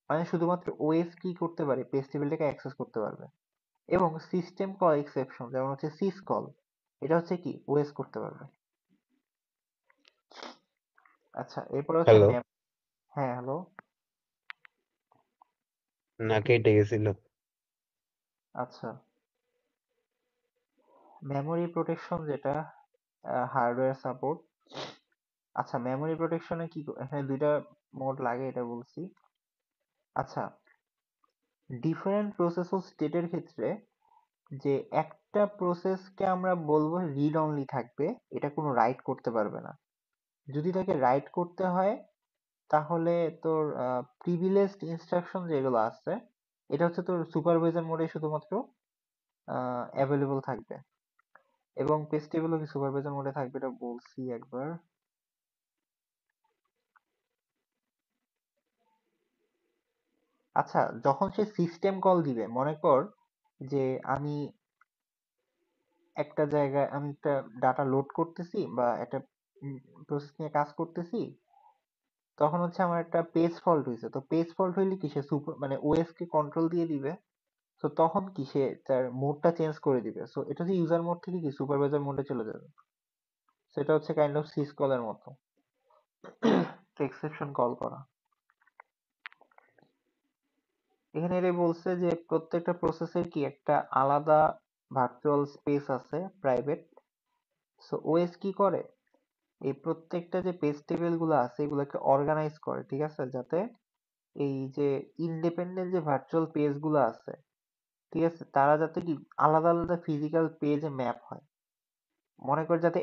মানে শুধুমাত্র ওএস কি করতে পারে, পেজ টেবিলটাকে অ্যাক্সেস করতে পারবে। এবং সিস্টেম কল এক্সেপশন, যেমন হচ্ছে সিস কল, এটা হচ্ছে কি ওএস করতে পারবে। আচ্ছা, এরপরে হচ্ছে
হ্যালো,
হ্যাঁ, হ্যালো।
না কেটে গেছিল।
আচ্ছা, মেমোরি প্রোটেকশন যেটা, হার্ডওয়্যার সাপোর্ট। আচ্ছা, মেমোরি প্রোটেকশনে এখানে দুইটা মোড লাগে এটা বলছি। আচ্ছা, ডিফারেন্ট প্রসেস ও স্টেটের ক্ষেত্রে যে একটা প্রসেসকে আমরা বলবো রিড অনলি থাকবে, এটা কোনো রাইট করতে পারবে না। যদি তাকে রাইট করতে হয়, তাহলে তোর প্রিভিলেজড ইনস্ট্রাকশন যেগুলো আছে, এটা হচ্ছে তোর সুপারভাইজার মোডে শুধুমাত্র অ্যাভেলেবল থাকবে, এবং পেজ টেবিলও কি সুপারভাইজার মোডে থাকবে, এটা বলছি একবার। আচ্ছা, যখন সে সিস্টেম কল দিবে, মনে কর যে আমি আমি একটা ডাটা লোড করতেছি বা একটা প্রসেস নিয়ে কাজ করতেছি, তখন হচ্ছে আমার একটা পেজ ফল্ট হয়েছে। তো পেজ ফল্ট হইলে কি সে মানে ওএস কে কন্ট্রোল দিয়ে দিবে। তো তখন কি সে তার মোডটা চেঞ্জ করে দিবে। সো এটা হচ্ছে ইউজার মোড থেকে কি সুপারভাইজার মোডে চলে যাবে। সেটা হচ্ছে কাইন্ড অফ সিস কলের মতো, এক্সেপশন কল করা। এখানে এরা বলছে যে প্রত্যেকটা প্রসেসের কি একটা আলাদা ভার্চুয়াল স্পেস আছে, প্রাইভেট। সো ওএস কি করে, এই প্রত্যেকটা যে পেজ টেবিল গুলো আছে এগুলোকে অর্গানাইজ করে, ঠিক আছে, যাতে এই যে ইন্ডিপেন্ডেন্ট যে ভার্চুয়াল পেজ গুলো আছে, ঠিক আছে, তারা যাতে কি আলাদা আলাদা ফিজিক্যাল পেজে ম্যাপ হয়। মনে কর যাতে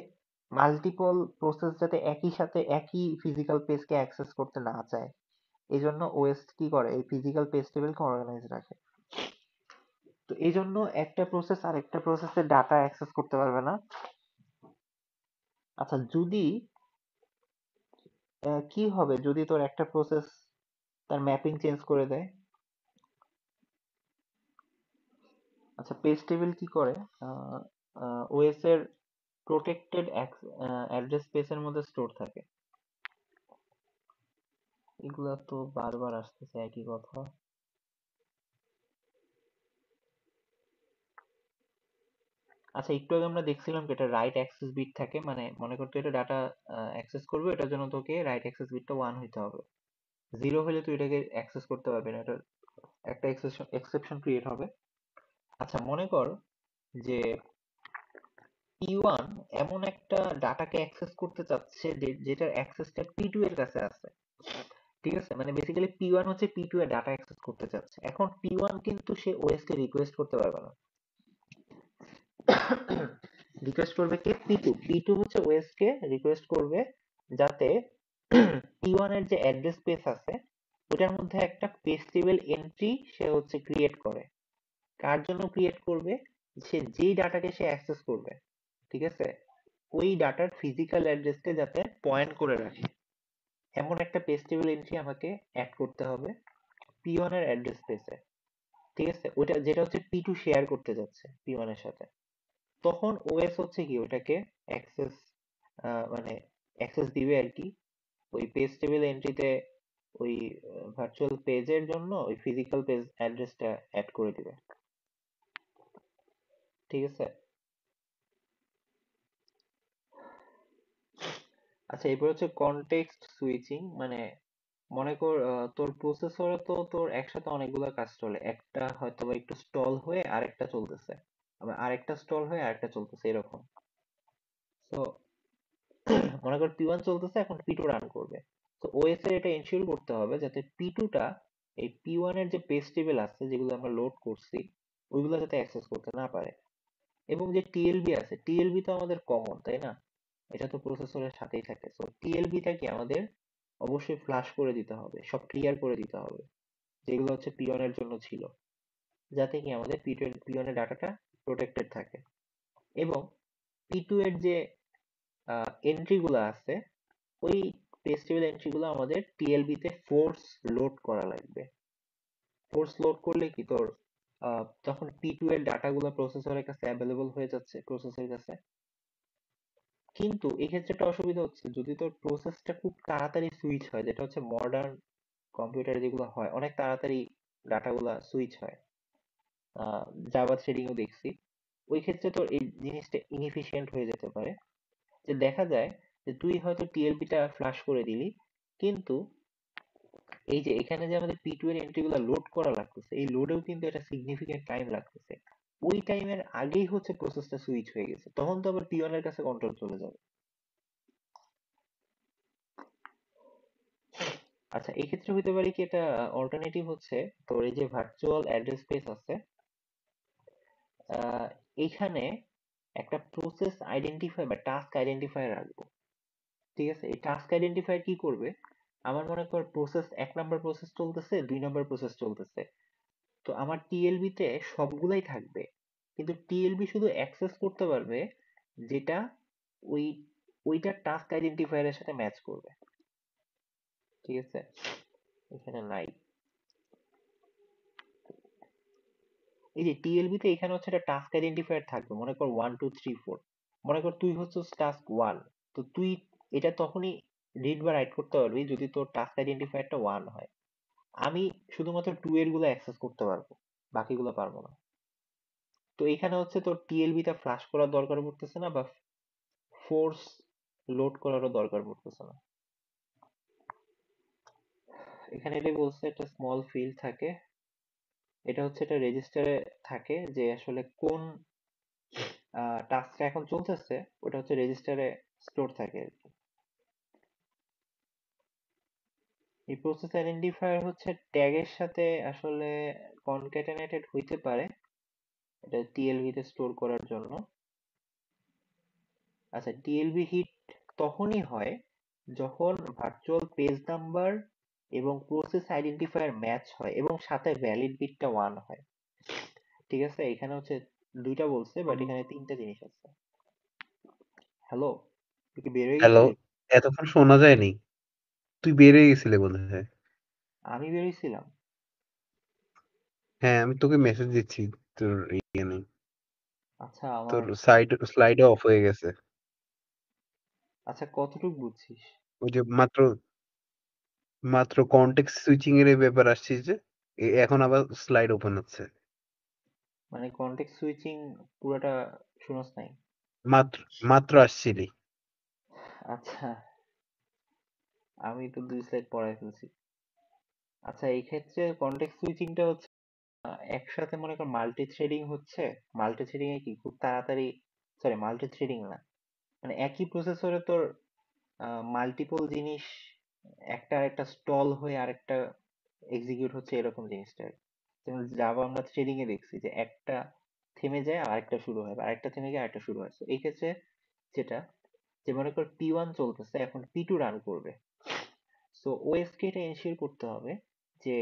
মাল্টিপল প্রসেস যাতে একই সাথে একই ফিজিক্যাল পেজকে অ্যাক্সেস করতে না চায়, এই জন্য ওএস কি করে, এই ফিজিক্যাল পেজ টেবিলকে অর্গানাইজ রাখে। তো এই জন্য একটা প্রসেস আর একটা প্রসেসের ডাটা অ্যাক্সেস করতে পারবে না। আচ্ছা, যদি কি হবে যদি তোর একটা প্রসেস তার ম্যাপিং চেঞ্জ করে দেয়। আচ্ছা, পেজ টেবিল কি করে, ওএস এর প্রোটেক্টেড অ্যাড্রেস স্পেসের মধ্যে স্টোর থাকে। এগুলা তো বারবার আসতেছে একই কথা। আচ্ছা, একটু আগে আমরা দেখছিলাম কি এটা রাইট অ্যাক্সেস বিট থাকে, মানে মনে করতে এটা ডাটা অ্যাক্সেস করবে, এটার জন্য তোকে রাইট অ্যাক্সেস বিটটা 1 হইতে হবে। 0 হলে তুই এটাকে অ্যাক্সেস করতে পারবি না, এটা একটা এক্সেপশন ক্রিয়েট হবে। আচ্ছা, মনে কর যে P1 এমন একটা ডাটাকে অ্যাক্সেস করতে চাচ্ছে যেটার অ্যাক্সেসটা P2 এর কাছে আছে, ঠিক আছে, মানে বেসিক্যালি P1 হচ্ছে P2 এর ডাটা অ্যাক্সেস করতে চাচ্ছে। এখন P1 কিন্তু সে ওএস কে রিকোয়েস্ট করতে পারবে না। রিকোয়েস্ট করবে কে? পি টু হচ্ছে ওএস কে রিকোয়েস্ট করবে যাতে টি1 এর যে অ্যাড্রেস স্পেস আছে ওটার মধ্যে একটা পেজ টেবিল এন্ট্রি সে হচ্ছে ক্রিয়েট করে। কার জন্য ক্রিয়েট করবে? সে যেই ডাটাকে সে অ্যাক্সেস করবে, ঠিক আছে, ওই ডাটার ফিজিক্যাল অ্যাড্রেসকে যাতে পয়েন্ট করে রাখে এমন একটা পেজ টেবিল এন্ট্রি আমাকে অ্যাড করতে হবে পি1 এর অ্যাড্রেস স্পেসে। ঠিক আছে, ওটা যেটা হচ্ছে পি2 শেয়ার করতে যাচ্ছে পি1 এর সাথে। তখন ওএস হচ্ছে কি ওটাকে অ্যাক্সেস মানে অ্যাক্সেস দিবে আর কি ওই পেজ টেবিল এন্ট্রিতে ওই ভার্চুয়াল পেজের জন্য ওই ফিজিক্যাল পেজ অ্যাড্রেসটা অ্যাড করে দিবে। ঠিক আছে। আচ্ছা, এরপর হচ্ছে কনটেক্সট সুইচিং। মানে মনে কর তোর প্রসেসরে তো তোর একসাথে অনেকগুলো কাজ চলে, একটা হয়তো বা একটু স্টল হয়ে আরেকটা চলতেছে, আবার আরেকটা স্টল হয়ে আরেকটা চলতেছে এরকম। তো মনে কর পি1 চলতেছে, এখন পি2 রান করবে। তো ওএস এর এটা এনশিওর করতে হবে যাতে পি2টা এই পি1 এর যে পেজ টেবিল আছে যেগুলো আমরা লোড করছি ওইগুলো যাতে অ্যাক্সেস করতে না পারে। এবং যে টিএলবি আছে, টিএলবি তো আমাদের কমন, তাই না? এটা তো প্রসেসরের সাথেই থাকে। তো টিএলবিটা কি আমাদের অবশ্যই ফ্লাশ করে দিতে হবে, সব ক্লিয়ার করে দিতে হবে যেগুলো হচ্ছে পি1 এর জন্য ছিল, যাতে কি আমাদের পি1 এর ডাটাটা প্রোটেক্টেড থাকে। এবং পি2 এর যে এন্ট্রি গুলো আছে ওই পেজ টেবিল এন্ট্রি গুলো আমাদের টিএলবি তে ফোর্স লোড করা লাগবে। ফোর্স লোড করলে কি তোর তখন পি2 এর ডাটাগুলো প্রসেসরের কাছে অ্যাভেলেবল হয়ে যাচ্ছে প্রসেসরের কাছে। কিন্তু এক্ষেত্রে একটা অসুবিধা হচ্ছে, যদি তোর প্রসেসটা খুব তাড়াতাড়ি সুইচ হয়, যেটা হচ্ছে মডার্ন কম্পিউটারে যেগুলো হয়, অনেক তাড়াতাড়ি ডাটাগুলা সুইচ হয়, জাভা থ্রেডিংও দেখছি, ওই ক্ষেত্রে তোর এই জিনিসটা ইনএফিশিয়েন্ট হয়ে যেতে পারে। যে দেখা যায় যে তুই হয়তো টিএলবিটা ফ্লাশ করে দিলি, কিন্তু এই যে এখানে যে আমাদের পি2 এর এন্ট্রি গুলো লোড করা লাগতেছে, এই লোডেও কিন্তু একটা সিগনিফিকেন্ট টাইম লাগতেছে। ওই টাইমের আগেই হচ্ছে প্রসেসটা সুইচ হয়ে গেছে, তখন তো আবার পি1 এর কাছে কন্ট্রোল চলে যাবে। আচ্ছা, এই ক্ষেত্রে হইতে পারে কি এটা অল্টারনেটিভ হচ্ছে তোর এই যে ভার্চুয়াল অ্যাড্রেস স্পেস আছে, আহ, এইখানে একটা প্রসেস আইডেন্টিফাই বা টাস্ক আইডেন্টিফায়ার রাখবো। ঠিক আছে, এই টাস্ক আইডেন্টিফায়ার কি করবে? আমার মনে কর প্রসেস 1 নম্বর প্রসেস চলতেছে, 2 নম্বর প্রসেস চলতেছে, তো আমার টিএলবি তে সবগুলাই থাকবে, কিন্তু টিএলবি শুধু অ্যাক্সেস করতে পারবে যেটা ওই ওইটা টাস্ক আইডেন্টিফায়ারের সাথে ম্যাচ করবে। ঠিক আছে, এখানে নাই। এই যে টিএলবি তে এখানে হচ্ছে একটা টাস্ক আইডেন্টিফায়ার থাকবে, মনে কর 1 2 3 4। মনে কর তুই হচ্ছিস টাস্ক 1, তো তুই এটা তখনই রিড বা রাইট করতে পারবি যদি তোর টাস্ক আইডেন্টিফায়ারটা 1 হয়। আমি শুধুমাত্র 2 এর গুলো অ্যাক্সেস করতে পারবো, বাকিগুলো পারবো না। তো এখানে হচ্ছে তোর টিএলবি টা ফ্লাশ করার দরকার পড়তেছে না, বা ফোর্স লোড করারও দরকার পড়তেছে না। এখানে এটাই বলছে একটা স্মল ফিল্ড থাকে, এটা হচ্ছে একটা রেজিস্টারে থাকে যে আসলে কোন টাস্কটা এখন চলতেছে, ওটা হচ্ছে রেজিস্টারে স্টোর থাকে আর কি। এই প্রসেস আইডেন্টিফায়ার হচ্ছে ট্যাগের সাথে আসলে কনক্যাটেনেটেড হইতে পারে, এটা টিএলবি তে স্টোর করার জন্য। আচ্ছা, টিএলবি হিট তখনই হয় যখন ভার্চুয়াল পেজ নাম্বার এবং প্রসেস আইডেন্টিফায়ার ম্যাচ হয় এবং সাথে ভ্যালিড বিটটা 1 হয়। ঠিক আছে, এখানে হচ্ছে দুইটা বলছে, বাট এখানে তিনটা জিনিস আছে। হ্যালো, তুই কি বের হয়ে
হ্যালো,
গেছিলি?
এতক্ষণ শোনা যায়নি। তুই বেরিয়ে গেছিলে বোধহয়।
আমি বেরোইছিলাম?
হ্যাঁ, আমি তোকে মেসেজ দিচ্ছি। তোর ইয়ে নেই,
আচ্ছা,
তোর
আমার
স্লাইডে অফ হয়ে গেছে।
আচ্ছা, কতটুকু বুঝছিস?
ওই যে মাত্র মাত্র কনটেক্সট সুইচিং এর এই ব্যাপার আসছে যে এখন আবার স্লাইড ওপেন হচ্ছে।
মানে কনটেক্সট সুইচিং পুরোটা শুনস নাই?
মাত্র মাত্র আসছিলি।
আচ্ছা, আমি তো 2 স্লাইড পড়ায় ফেলছি। আচ্ছা, এই ক্ষেত্রে কনটেক্সট সুইচিংটা হচ্ছে একসাথে মনে কর মাল্টি থ্রেডিং হচ্ছে। মাল্টি থ্রেডিং এ কি খুব তাড়াতাড়ি, সরি মাল্টি থ্রেডিং না, মানে একই প্রসেসরে তোর মাল্টিপল জিনিস একটা একটা স্টল হয়ে আরেকটা এক্সিকিউট হচ্ছে এরকম জিনিসটা। যেমন জাভা আমরা থ্রেডিং এ দেখছি যে একটা থেমে যায়, আরেকটা শুরু হয়, বা আরেকটা থেমে গিয়ে আরেকটা শুরু হয়। So এই ক্ষেত্রে যেটা, যে মনে কর P1 চলতেছে, এখন P2 রান করবে। সো ওএস কে এটা এনশিওর করতে হবে যে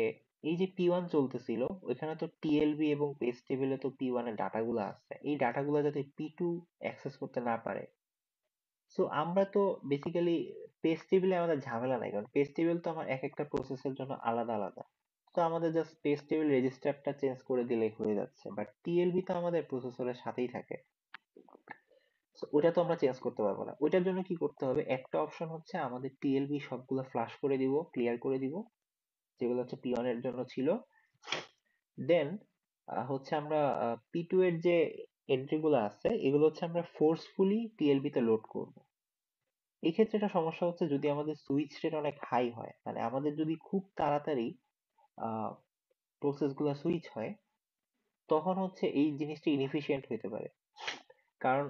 এই যে P1 চলতেছিল, ওইখানে তো TLB এবং পেজ টেবিলে তো P1 এর ডাটাগুলো আছে, এই ডাটাগুলো যাতে P2 অ্যাক্সেস করতে না পারে। সো আমরা তো বেসিক্যালি পেজ টেবিলে আমাদের ঝামেলা নাই, কারণ পেজ টেবিল তো আমার এক একটা প্রসেসের জন্য আলাদা আলাদা। তো আমাদের জাস্ট পেজ টেবিল রেজিস্টারটা চেঞ্জ করে দিলেই হয়ে যাচ্ছে, বাট টিএলবি তো আমাদের প্রসেসরের সাথেই থাকে। So ওটা তো আমরা চেঞ্জ করতে পারবো না। ওইটার জন্য কি করতে হবে, একটা অপশন হচ্ছে আমাদের টিএলবি সবগুলো ফ্লাশ করে দিব, ক্লিয়ার করে দিব, যেগুলো হচ্ছে P1 এর জন্য ছিল। দেন হচ্ছে আমরা P2 এর যে এন্ট্রি গুলো আছে, এগুলো হচ্ছে আমরা ফোর্সফুলি টিএলবি তে লোড করব। এই ক্ষেত্রে একটা সমস্যা হচ্ছে, যদি আমাদের সুইচ রেট অনেক হাই হয়, মানে আমাদের যদি খুব তাড়াতাড়ি প্রসেস গুলো সুইচ হয়, তখন হচ্ছে এই জিনিসটা ইনএফিশিয়েন্ট হতে পারে। কারণ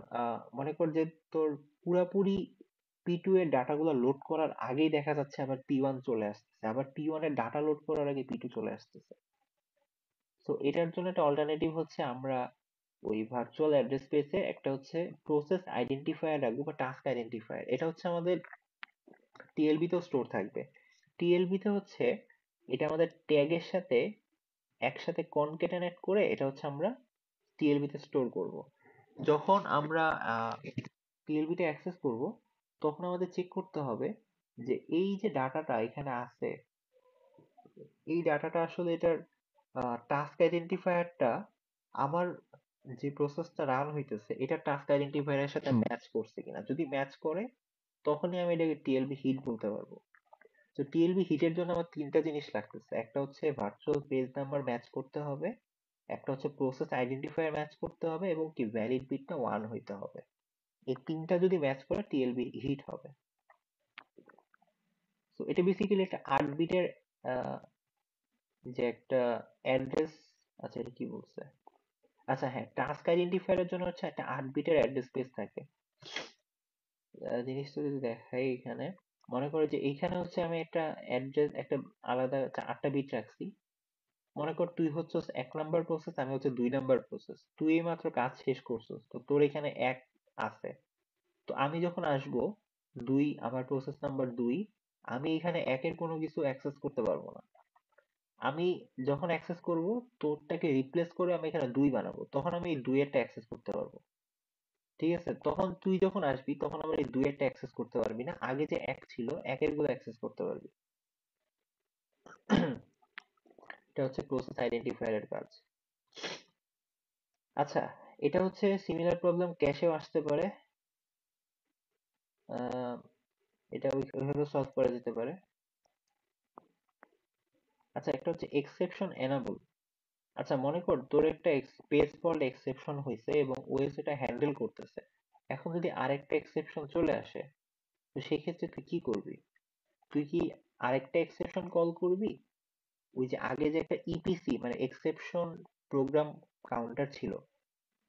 মনে কর যে তোর পুরাপুরি P2 এর ডাটাগুলো লোড করার আগেই দেখা যাচ্ছে আবার P1 চলে আসতেছে, আবার P1 এর ডাটা লোড করার আগে P2 চলে আসতেছে। তো এটার জন্য একটা অল্টারনেটিভ হচ্ছে, আমরা ওই ভার্চুয়াল অ্যাড্রেস স্পেসে একটা হচ্ছে প্রসেস আইডেন্টিফায়ার রাখবো, বা টাস্ক আইডেন্টিফায়ার। এটা হচ্ছে আমাদের টিএলবি তেও স্টোর থাকবে। টিএলবি তে হচ্ছে এটা আমাদের ট্যাগের সাথে একসাথে কনকেটেনেট করে এটা হচ্ছে আমরা টিএলবি তে স্টোর করব। যখন আমরা টিএলবি তে অ্যাক্সেস করব, তখন আমাদের চেক করতে হবে যে এই যে ডাটাটা এখানে আছে, এই ডাটাটা আসলে এটার টাস্ক আইডেন্টিফায়ারটা আমার যে প্রসেসটা রান হইতেছে এটা টাস্ক আইডেন্টিফায়ারের সাথে ম্যাচ করছে কিনা। যদি ম্যাচ করে, তখনই আমি এটাকে টিএলবি হিট বলতে পারবো। তো টিএলবি হিটের জন্য আমার তিনটা জিনিস লাগতেছে, একটা হচ্ছে ভার্চুয়াল পেজ নাম্বার ম্যাচ করতে হবে, একটা হচ্ছে প্রসেস আইডেন্টিফায়ার ম্যাচ করতে হবে, এবং কি ভ্যালিড বিটটা 1 হইতে হবে। এই তিনটা যদি ম্যাচ করে টিএলবি হিট হবে। তো এটা বেসিক্যালি একটা 8 বিটের যে একটা অ্যাড্রেস। আচ্ছা, এটা কি বলছে, আচ্ছা হ্যাঁ, টাস্ক আইডেন্টিফায়ারের জন্য হচ্ছে একটা 8 বিটের অ্যাড্রেস স্পেস থাকে। জিনিসটা যদি দেখাই এখানে, মনে করো যে এইখানে হচ্ছে আমি একটা অ্যাড্রেস, একটা আলাদা 8টা বিট রাখছি। মনে কর তুই হচ্ছে 1 নাম্বার প্রসেস, আমি হচ্ছে 2 নাম্বার প্রসেস, তুই এই মাত্র কাজ শেষ করছিস, তো তোর এখানে 1 আছে। তো আমি যখন আসবো 2, আমার প্রসেস নাম্বার 2, আমি এখানে 1-এর কোনো কিছু অ্যাক্সেস করতে পারবো না। আমি যখন অ্যাক্সেস করব, তোরটাকে রিপ্লেস করে আমি এখানে 2 বানাবো, তখন আমি এই 2-এরটা অ্যাক্সেস করতে পারবো। ঠিক আছে, তখন তুই যখন আসবি তখন আমার এই 2-এরটা অ্যাক্সেস করতে পারবি না, আগে যে 1 ছিল 1-এর গুলো অ্যাক্সেস করতে পারবি। এটা হচ্ছে প্রসেস আইডেন্টিফায়ারের কাজ। আচ্ছা, এটা হচ্ছে সিমিলার প্রবলেম ক্যাশেও আসতে পারে। আহ, এটা ওইভাবে সলভ করা যেতে পারে। আচ্ছা, একটা হচ্ছে এক্সেপশন এনাবল। আচ্ছা, মনে কর তোর একটা পেজ ফল্ট এক্সেপশন হয়েছে এবং ওএস এটা হ্যান্ডেল করতেছে। এখন যদি আরেকটা এক্সেপশন চলে আসে, তো সেই ক্ষেত্রে তুই কি করবি? তুই কি আরেকটা এক্সেপশন কল করবি? ওই যে আগে যে একটা ইপিসি মানে এক্সেপশন প্রোগ্রাম কাউন্টার ছিল,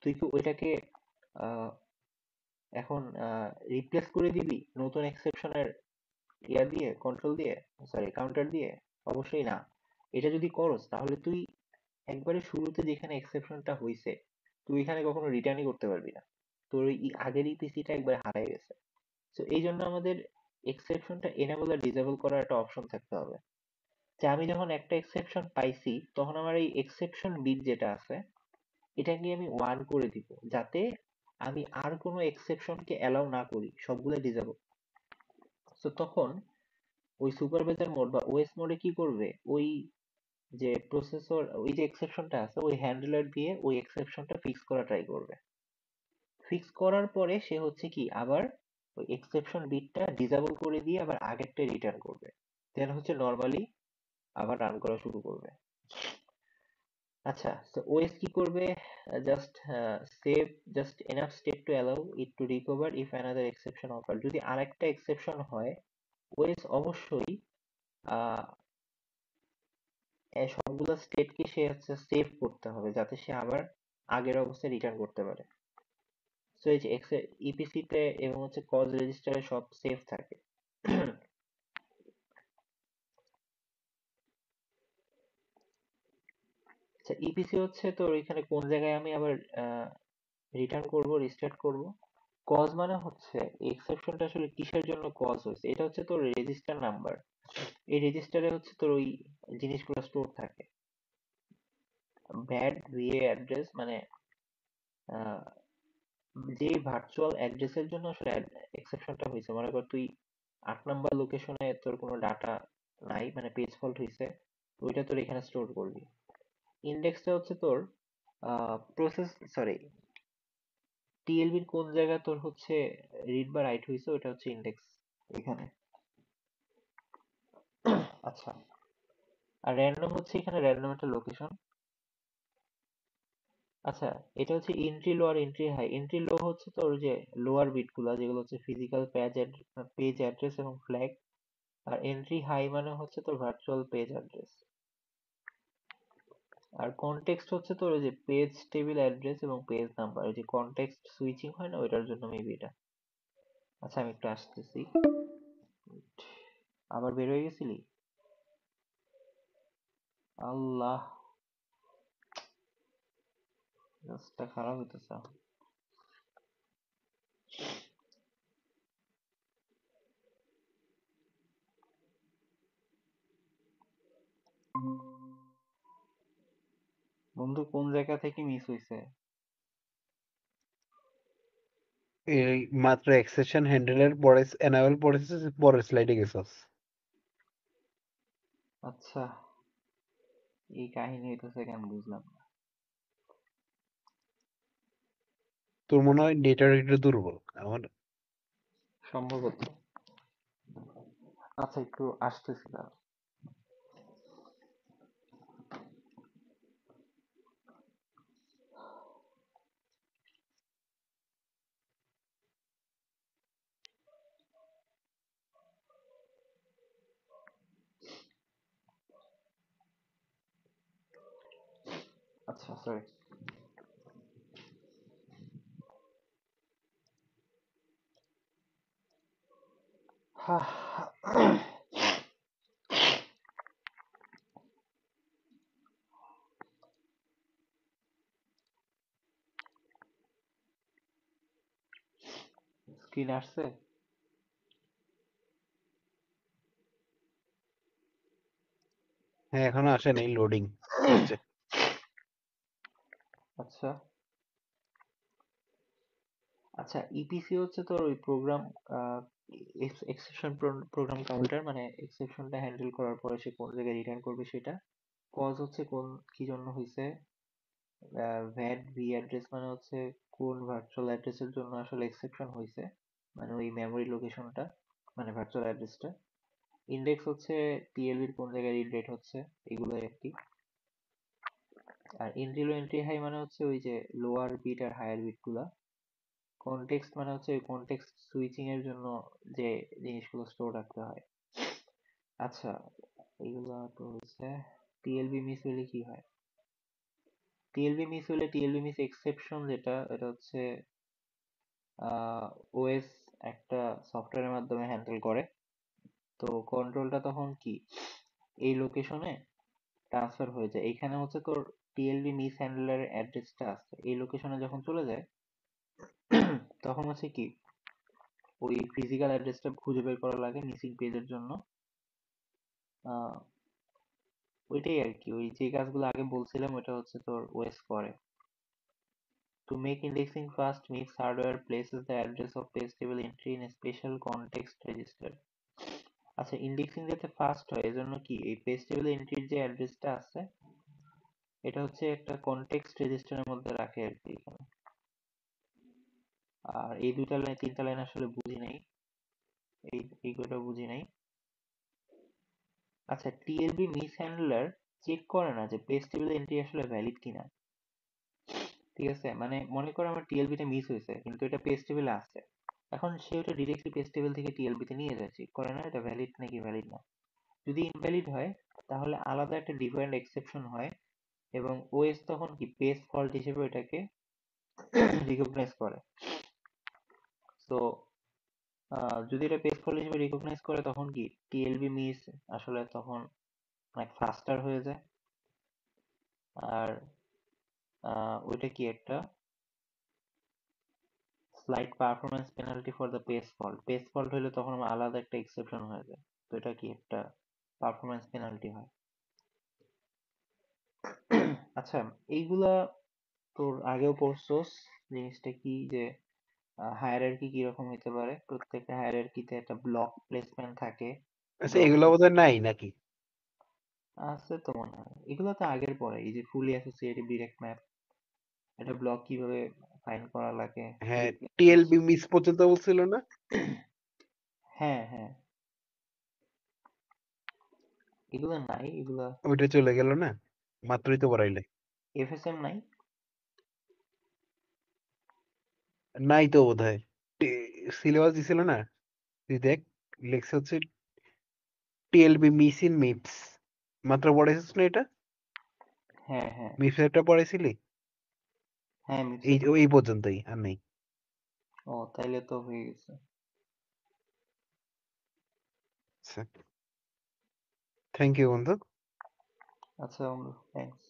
তুই কি ওইটাকে আহ, এখন রিপ্লেস করে দিবি নতুন এক্সেপশনের ইয়া দিয়ে, কন্ট্রোল দিয়ে, সরি কাউন্টার দিয়ে? অবশ্যই না। এটা যদি করস, তাহলে তুই একবারে শুরুতে যেখানে এক্সেপশনটা হইছে, তুই এখানে কখনো রিটার্নই করতে পারবি না। তোর ওই আগের ইপিসিটা একবার হারাই গেছে। তো এই জন্য আমাদের এক্সেপশনটা এনেবল আর ডিসেবল করার একটা অপশন থাকতে হবে, যে আমি যখন একটা এক্সেপশন পাইছি, তখন আমার এই এক্সেপশন বিট যেটা আছে, এটাকে আমি 1 করে দিব, যাতে আমি আর কোনো এক্সেপশনকে অ্যালাউ না করি, সবগুলো ডিসেবল। তো তখন ওই সুপারভাইজার মোড বা ওএস মোডে কি করবে, ওই যে প্রসেসর, ওই যে এক্সেপশনটা আছে, ওই হ্যান্ডলার দিয়ে ওই এক্সেপশনটা ফিক্স করা ট্রাই করবে। ফিক্স করার পরে সে হচ্ছে কি আবার ওই এক্সেপশন বিটটা ডিসেবল করে দিয়ে আবার আগেরটা রিটার্ন করবে, দেন হচ্ছে নর্মালি আবার রান করা শুরু করবে। আচ্ছা, তো ওএস কি করবে, just save just enough state to allow it to recover if another exception offer. যদি আরেকটা এক্সেপশন হয়, ওএস অবশ্যই আহ সবগুলো স্টেটকে সে হচ্ছে সেভ করতে হবে, যাতে সে আবার আগের অবস্থায় রিটার্ন করতে পারে। সো এই যে ইপিসি তে এবং হচ্ছে কজ রেজিস্টারে সব সেভ থাকে। আচ্ছা, আচ্ছা, ইপিসি হচ্ছে তোর এখানে কোন জায়গায় আমি আবার রিটার্ন করব, রিস্টার্ট করব। কজ মানে হচ্ছে এক্সেপশনটা আসলে কিসের জন্য কজ হয়েছে, এটা হচ্ছে তোর রেজিস্টার নাম্বার। এই রেজিস্টারে হচ্ছে তোর ওই জিনিসগুলো স্টোর থাকে। ভ্যাট ভিএ অ্যাড্রেস মানে আহ, যে ভার্চুয়াল অ্যাড্রেসের জন্য আসলে এক্সেপশনটা হয়েছে, মনে কর তুই 8 নাম্বার লোকেশনে তোর কোনো ডাটা নাই, মানে পেজ ফল্ট হয়েছে, তো ওইটা তোর এখানে স্টোর করবি। ইন্ডেক্সটা হচ্ছে তোর প্রসেস, সরি, টিএলবির কোন জায়গায় তোর হচ্ছে রিড বা রাইট হয়েছে, ওটা হচ্ছে ইন্ডেক্স এখানে। আচ্ছা, আর র্যান্ডম হচ্ছে এখানে র্যান্ডম একটা লোকেশন। আচ্ছা, এটা হচ্ছে এন্ট্রি লো আর এন্ট্রি হাই। এন্ট্রি লো হচ্ছে তোর যে লোয়ার বিট গুলা, যেগুলো হচ্ছে ফিজিক্যাল পেজ অ্যাড্রেস এবং ফ্ল্যাগ। আর এন্ট্রি হাই মানে হচ্ছে তোর ভার্চুয়াল পেজ অ্যাড্রেস। আর কনটেক্সট হচ্ছে তোর ওই যে পেজ টেবিল অ্যাড্রেস এবং পেজ নাম্বার, ওই যে কনটেক্সট সুইচিং হয় না, ওইটার জন্য মেবি এটা। আচ্ছা, আমি একটু আসতেছি। আবার বের হয়ে গেছিলি? আল্লাহ, কাজটা খারাপ হইতেছে। বন্ধু, কোন জায়গা থেকে মিস হইছে?
এই মাত্র এক্সেপশন হ্যান্ডেলের পরে এনাবেল পড়েছে, পরের স্লাইডে গেছস।
আচ্ছা, এই কাহিনী হইতেছে কেন বুঝলাম না।
তোর মনে হয় ডেটার একটু দুর্বল। আমার
সম্ভবত। আচ্ছা, একটু আসতেছি দাঁড়া। আচ্ছা, সরি। স্ক্রিন আসছে?
হ্যাঁ, এখনো আসে নাই, লোডিং হচ্ছে।
আচ্ছা। আচ্ছা, ইপিসি হচ্ছে তোর ওই প্রোগ্রাম, এক্সেপশন প্রোগ্রাম কাউন্টার, মানে এক্সেপশনটা হ্যান্ডেল করার পরে সে কোন জায়গায় রিটার্ন করবে সেটা। কজ হচ্ছে কোন কি জন্য হয়েছে। ভ্যাট ভি অ্যাড্রেস মানে হচ্ছে কোন ভার্চুয়াল অ্যাড্রেসের জন্য আসলে এক্সেপশন হয়েছে, মানে ওই মেমোরি লোকেশনটা, মানে ভার্চুয়াল অ্যাড্রেসটা। ইন্ডেক্স হচ্ছে টিএলবির কোন জায়গায় রিড রেট হচ্ছে, এগুলোই আর কি। আর এন্ট্রি লো এন্ট্রি হাই মানে হচ্ছে ওই যে লোয়ার বিট আর হায়ার বিট গুলা। কনটেক্সট মানে হচ্ছে ওই কনটেক্সট সুইচিং এর জন্য যে জিনিসগুলো স্টোর রাখতে হয়। আচ্ছা, এইগুলা তো হচ্ছে। টিএলবি মিস হলে কি হয়? টিএলবি মিস হলে টিএলবি মিস এক্সেপশন যেটা, এটা হচ্ছে ওএস একটা সফটওয়্যারের মাধ্যমে হ্যান্ডেল করে। তো কন্ট্রোলটা তখন কি এই লোকেশনে ট্রান্সফার হয়ে যায়। এইখানে হচ্ছে তোর টিএলবি মিস হ্যান্ডলারের অ্যাড্রেসটা আছে, এই লোকেশনে যখন চলে যায় তখন হচ্ছে কি ওই ফিজিক্যাল অ্যাড্রেসটা খুঁজে বের করা লাগে মিসিং পেজের জন্য। আহ, ওইটাই আর কি, ওই যে কাজগুলো আগে বলছিলাম ওটা হচ্ছে তোর ওএস করে। To make indexing fast, Mix hardware places the address of page table entry in a special context register. আচ্ছা, ইন্ডেক্সিং যাতে ফাস্ট হয় এজন্য কি এই পেজ টেবিল এন্ট্রির যে অ্যাড্রেসটা আছে, এটা হচ্ছে একটা কনটেক্সট রেজিস্টারের মধ্যে রাখে আর কি এখানে। আর এই দুইটা লাইন তিনটা লাইন আসলে বুঝি নাই, এইগুলো বুঝি নাই। আচ্ছা, টিএলবি মিস হ্যান্ডলার চেক করে না যে পেজ টেবিল এন্ট্রি আসলে ভ্যালিড কিনা। ঠিক আছে, মানে মনে করো আমার টিএলবিটা মিস হয়েছে কিন্তু এটা পেজ টেবিলে আছে, এখন সে ওটা ডিরেক্টলি পেজ টেবিল থেকে টিএলবি তে নিয়ে যায়, চেক করে না এটা ভ্যালিড নাকি ভ্যালিড না। যদি ইনভ্যালিড হয় তাহলে আলাদা একটা ডিফারেন্ট এক্সেপশন হয়, এবং ওএস তখন কি পেজ ফল্ট হিসেবে এটাকে রিকগনাইজ করে। তো যদি এটা পেজ ফল্ট হিসেবে রিকগনাইজ করে তখন কি টিএলবি মিস আসলে তখন অনেক ফাস্টার হয়ে যায়। আর ওইটা কি একটা slight performance penalty for the pace fault হলে তখন আমার আলাদা একটা এক্সেপশন হয়ে যায়, তো এটা কি একটা পারফরম্যান্স পেনাল্টি হয়। আচ্ছা, এইগুলা তোর আগেও পড়ছোস, জিনিসটা কি যে হায়ারার্কি কিরকম হইতে পারে, প্রত্যেকটা হায়ারার্কিতে একটা ব্লক প্লেসমেন্ট থাকে।
আচ্ছা,
ব্লক
এগুলো বোধহয় নাই নাকি?
আছে তো মনে হয়, এগুলো তো আগের পরে, এই যে ফুলি অ্যাসোসিয়েটিভ ডিরেক্ট ম্যাপ, এটা ব্লক কিভাবে ফাইন্ড করা লাগে,
হ্যাঁ,
রিপ্লেসমেন্ট।
টিএলবি মিস পর্যন্ত বলছিল না?
হ্যাঁ হ্যাঁ, এগুলো নাই, এগুলা
ওইটা চলে গেল না, মাত্রই তো পড়াইলে।
এফএসএম নাই।
নাই তো বোধহয়, সিলেবাস দিছিল না, তুই দেখ, লেখছে হচ্ছে টিএলবি মিস ইন মিপস, মাত্র পড়াইছিস না এটা?
হ্যাঁ হ্যাঁ
মিপস একটা পড়াইছিলি?
হ্যাঁ,
এই
মিপসেট।
এই পর্যন্তই, আর নেই।
ও, তাইলে তো হয়ে গেছে।
আচ্ছা, থ্যাংক ইউ বন্ধু।
আচ্ছা বন্ধু, থ্যাংকস।